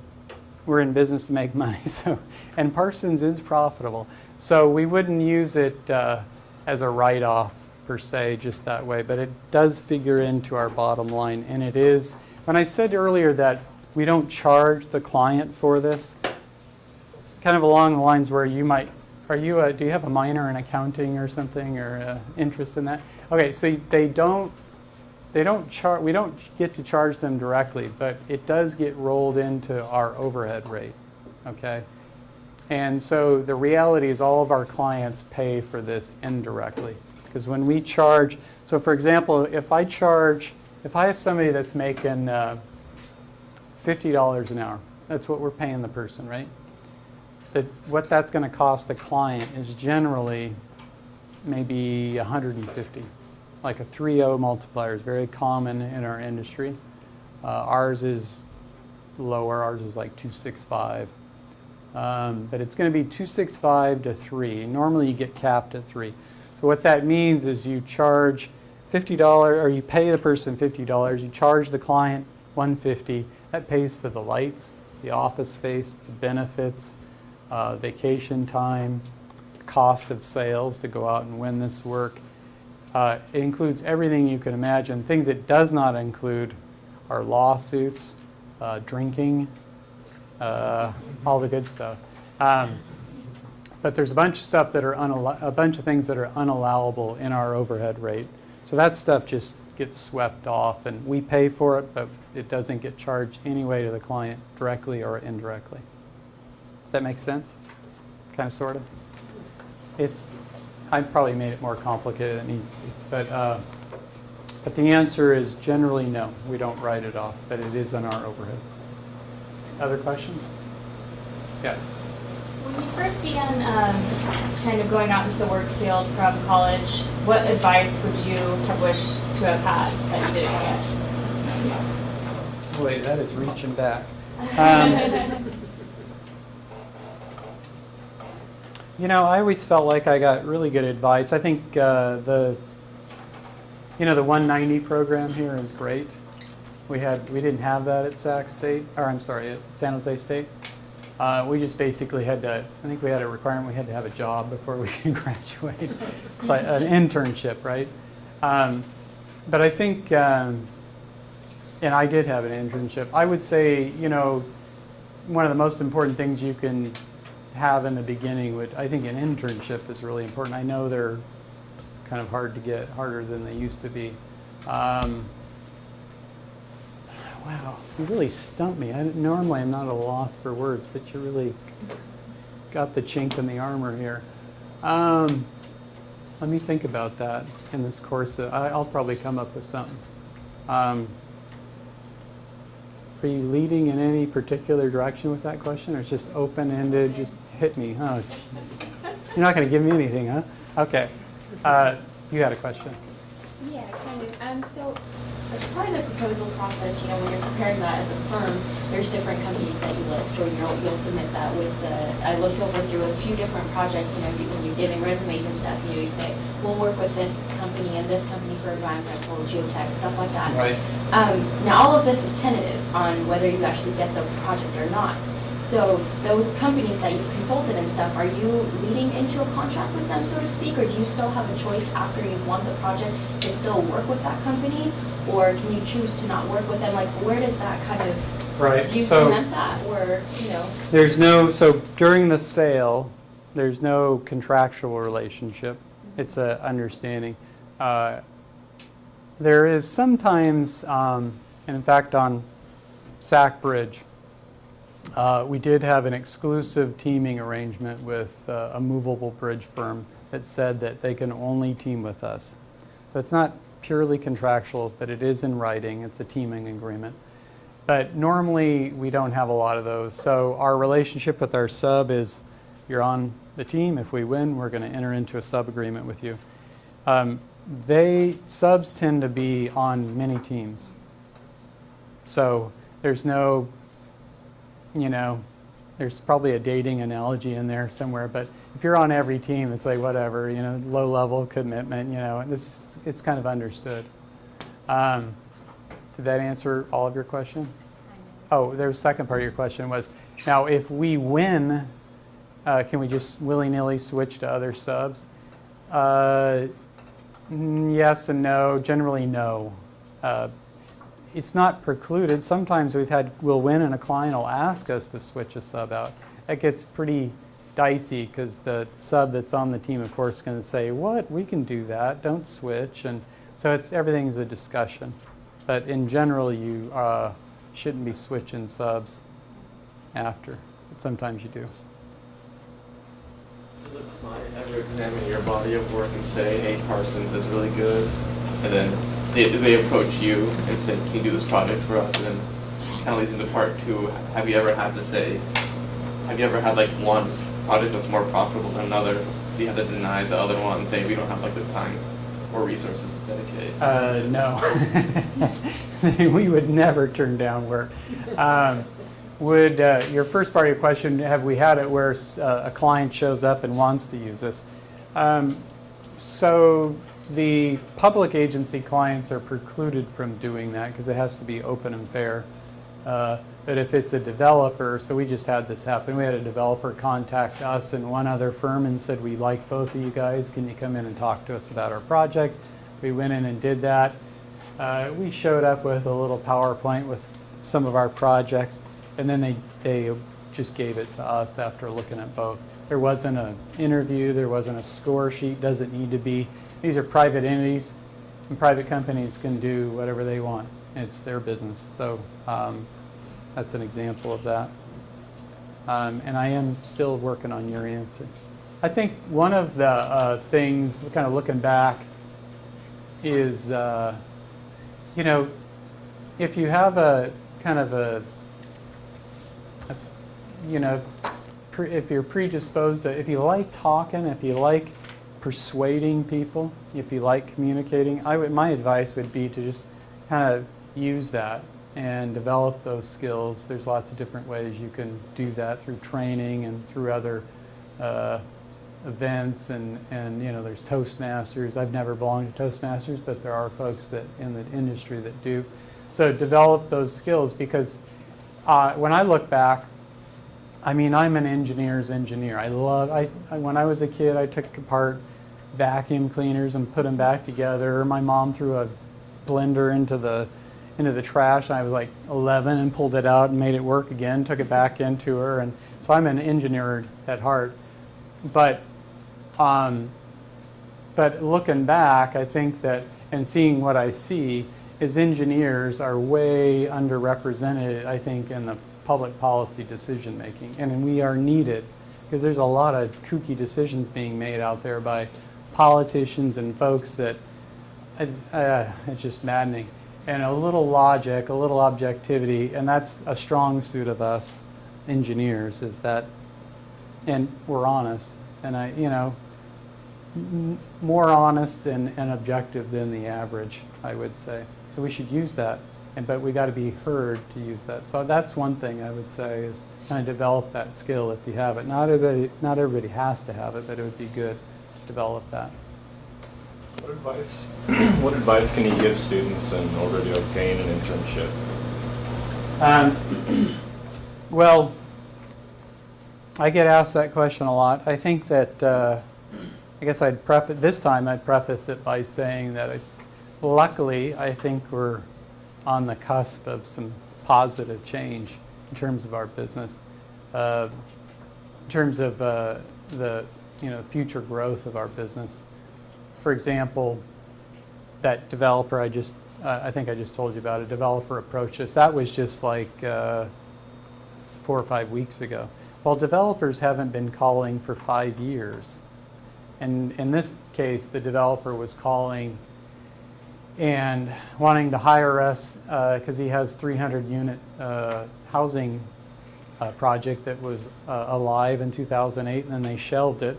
we're in business to make money, so, and Parsons is profitable. So we wouldn't use it as a write-off per se, just that way, but it does figure into our bottom line, and it is, when I said earlier that we don't charge the client for this, kind of along the lines where you might, do you have a minor in accounting or something, or interest in that? Okay, so we don't get to charge them directly, but it does get rolled into our overhead rate, okay? And so the reality is all of our clients pay for this indirectly, because when we charge, so for example, if I have somebody that's making $50 an hour, that's what we're paying the person, right? What that's going to cost a client is generally maybe 150. Like a 3.0 multiplier is very common in our industry. Ours is lower. Ours is like 265. But it's going to be 265 to 3. Normally you get capped at 3. So what that means is you charge $50, or you pay the person $50. You charge the client $150. That pays for the lights, the office space, the benefits, vacation time, cost of sales to go out and win this work. It includes everything you can imagine. Things it does not include are lawsuits, drinking, all the good stuff. But there's a bunch of stuff that are a bunch of things that are unallowable in our overhead rate. So that stuff just gets swept off, and we pay for it, but it doesn't get charged anyway to the client, directly or indirectly. Does that make sense? Kind of, sort of? I probably made it more complicated than it needs to be. But the answer is generally no. We don't write it off, but it is on our overhead. Other questions? Yeah. When you first began kind of going out into the work field from college, what advice would you have wished to have had that you didn't get? Boy, that is reaching back. You know, I always felt like I got really good advice. I think the 190 program here is great. We didn't have that at Sac State, or I'm sorry, at San Jose State. We just basically had to, I think we had a requirement, we had to have a job before we could graduate. It's like an internship, right? But I think, and I did have an internship. I would say, you know, one of the most important things you can have in the beginning I think an internship is really important. I know they're kind of hard to get, harder than they used to be. Wow, you really stumped me. Normally I'm not at a loss for words, but you really got the chink in the armor here. Let me think about that in this course. I'll probably come up with something. Are you leading in any particular direction with that question, or it's just open-ended, just hit me? Oh, jeez. You're not going to give me anything, huh? Okay. You had a question. Yeah, kind of. So as part of the proposal process, you know, when you're preparing that as a firm, there's different companies that you list, or you'll submit that with the, I looked over through a few different projects, you know, when you're giving resumes and stuff, you know, you say, we'll work with this company and this company for environmental, geotech, stuff like that. Right. Now all of this is tentative on whether you actually get the project or not. So those companies that you've consulted and stuff, are you leading into a contract with them, so to speak, or do you still have a choice after you've won the project to still work with that company, or can you choose to not work with them? Like, where does that kind of, Right. do you So cement that, or, you know? there's no, so during the sale, there's no contractual relationship. It's a understanding. There is sometimes, and in fact on Sac Bridge, we did have an exclusive teaming arrangement with a movable bridge firm that said that they can only team with us. So it's not purely contractual, but it is in writing. It's a teaming agreement. But normally we don't have a lot of those. So our relationship with our sub is, you're on the team. If we win, we're going to enter into a sub agreement with you. Subs tend to be on many teams. So there's no, you know, there's probably a dating analogy in there somewhere, but if you're on every team, it's like whatever, you know, low level commitment, you know, it's kind of understood. Did that answer all of your question? Oh, the second part of your question was, now if we win, can we just willy-nilly switch to other subs? Yes and no, generally no. It's not precluded. Sometimes we'll win and a client will ask us to switch a sub out. That gets pretty dicey because the sub that's on the team, of course, is going to say, what, we can do that, don't switch. And so everything's a discussion. But in general, you shouldn't be switching subs after, but sometimes you do. Does a client ever examine your body of work and say, hey, Parsons is really good, and then they approach you and say, can you do this project for us? And then kind of leads into part two. Have you ever had like one project that's more profitable than another, so you have to deny the other one and say, we don't have like the time or resources to dedicate? No. We would never turn down work. Your first part of your question, have we had it where a client shows up and wants to use this? So the public agency clients are precluded from doing that because it has to be open and fair. But if it's a developer, so we just had this happen. We had a developer contact us and one other firm and said, we like both of you guys. Can you come in and talk to us about our project? We went in and did that. We showed up with a little PowerPoint with some of our projects, and then they just gave it to us after looking at both. There wasn't an interview. There wasn't a score sheet. Doesn't need to be. These are private entities, and private companies can do whatever they want. It's their business. So that's an example of that. And I am still working on your answer. I think one of the things, kind of looking back, is, you know, if you have a kind of you know, if you're predisposed to, if you like talking, if you like persuading people, if you like communicating, my advice would be to just kind of use that and develop those skills. There's lots of different ways you can do that through training and through other events, and you know, there's Toastmasters. I've never belonged to Toastmasters, but there are folks that in the industry that do. So develop those skills, because when I look back, I mean, I'm an engineer's engineer. When I was a kid, I took apart vacuum cleaners and put them back together. My mom threw a blender into the trash. I was like 11 and pulled it out and made it work again, took it back into her. And So I'm an engineer at heart. But looking back, I think that, and seeing what I see, is engineers are way underrepresented, I think, in the public policy decision making. And we are needed, because there's a lot of kooky decisions being made out there by politicians and folks that it's just maddening. And a little logic, a little objectivity, and that's a strong suit of us engineers, is that, and we're honest, and more honest and objective than the average, I would say. So we should use that, but we got to be heard to use that. So that's one thing I would say, is kind of develop that skill if you have it. Not everybody has to have it, but it would be good to develop that. What advice can you give students in order to obtain an internship? Well, I get asked that question a lot. I think that I guess I'd preface it by saying that luckily I think we're on the cusp of some positive change in terms of our business, in terms of the future growth of our business. For example, that developer I think I just told you about, a developer approached us. That was just like 4 or 5 weeks ago. Well, developers haven't been calling for 5 years. And in this case, the developer was calling and wanting to hire us because he has 300-unit housing project that was alive in 2008, and then they shelved it.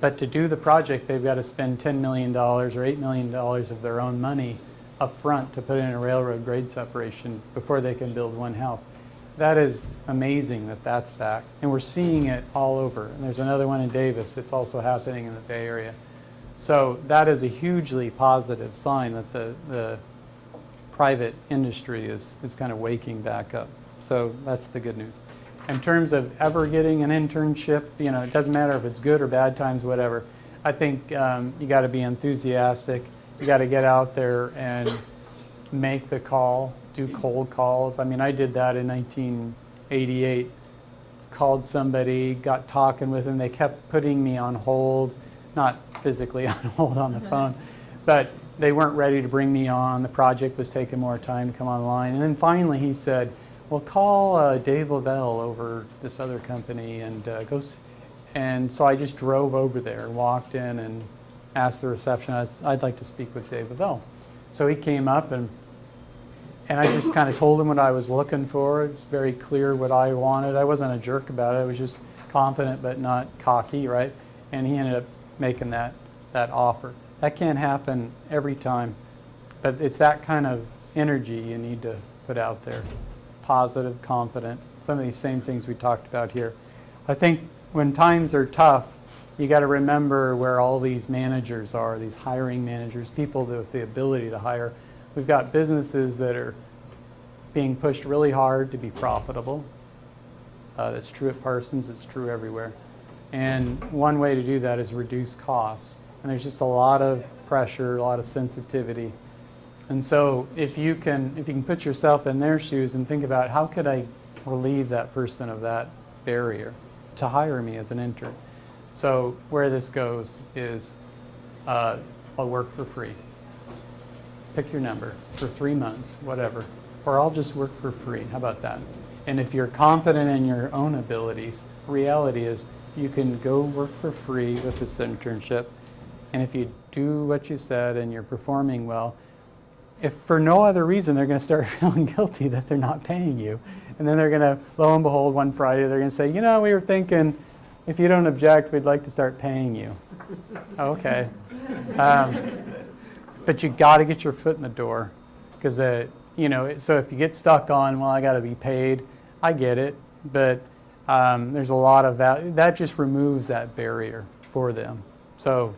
But to do the project, they've got to spend $10 million or $8 million of their own money up front to put in a railroad grade separation before they can build one house. That is amazing that that's back. And we're seeing it all over. And there's another one in Davis. It's also happening in the Bay Area. So that is a hugely positive sign that the private industry is kind of waking back up. So that's the good news. In terms of ever getting an internship, it doesn't matter if it's good or bad times, whatever. I think you got to be enthusiastic. You got to get out there and make the call, do cold calls. I mean, I did that in 1988. Called somebody, got talking with them. They kept putting me on hold, not physically on hold on the phone, but they weren't ready to bring me on. The project was taking more time to come online. And then finally he said, well, call Dave Lavelle over this other company and go. And so I just drove over there, walked in and asked the receptionist, I'd like to speak with Dave Lavelle. So he came up and I just kind of told him what I was looking for. It was very clear what I wanted. I wasn't a jerk about it. I was just confident but not cocky, right? And he ended up making that offer. That can't happen every time, but it's that kind of energy you need to put out there. Positive, confident, some of these same things we talked about here. I think when times are tough, you got to remember where all these managers are, these hiring managers, people with the ability to hire. We've got businesses that are being pushed really hard to be profitable. That's true at Parsons, it's true everywhere. And one way to do that is reduce costs. And there's just a lot of pressure, a lot of sensitivity. And so if you can put yourself in their shoes and think about how could I relieve that person of that barrier to hire me as an intern. So where this goes is I'll work for free. Pick your number for 3 months, whatever. Or I'll just work for free. How about that? And if you're confident in your own abilities, reality is you can go work for free with this internship. And if you do what you said and you're performing well, if for no other reason, they're going to start feeling guilty that they're not paying you. And then they're going to, lo and behold, one Friday, they're going to say, we were thinking, if you don't object, we'd like to start paying you. Okay. But you got to get your foot in the door. Because, so if you get stuck on, well, I got to be paid, I get it. But there's a lot of value. That just removes that barrier for them. So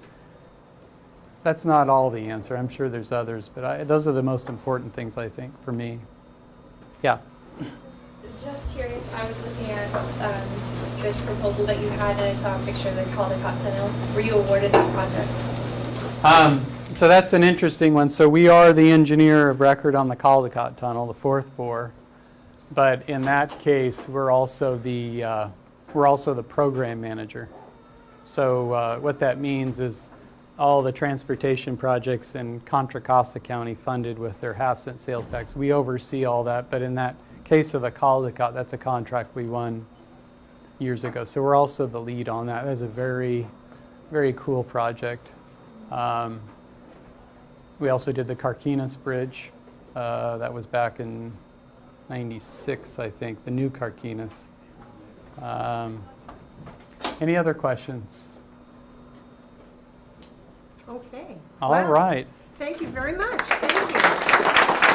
that's not all the answer. I'm sure there's others, but those are the most important things, I think, for me. Yeah? Just curious, I was looking at this proposal that you had, and I saw a picture of the Caldecott Tunnel. Were you awarded that project? So that's an interesting one. So we are the engineer of record on the Caldecott Tunnel, the fourth bore. But in that case, we're also the we're also the program manager. So what that means is all the transportation projects in Contra Costa County funded with their half-cent sales tax. We oversee all that, but in that case of the Caldecott, that's a contract we won years ago. So we're also the lead on that. It was a very, very cool project. We also did the Carquinez Bridge. That was back in '96, I think, the new Carquinez. Any other questions? Okay. All Well, right. Thank you very much. Thank you.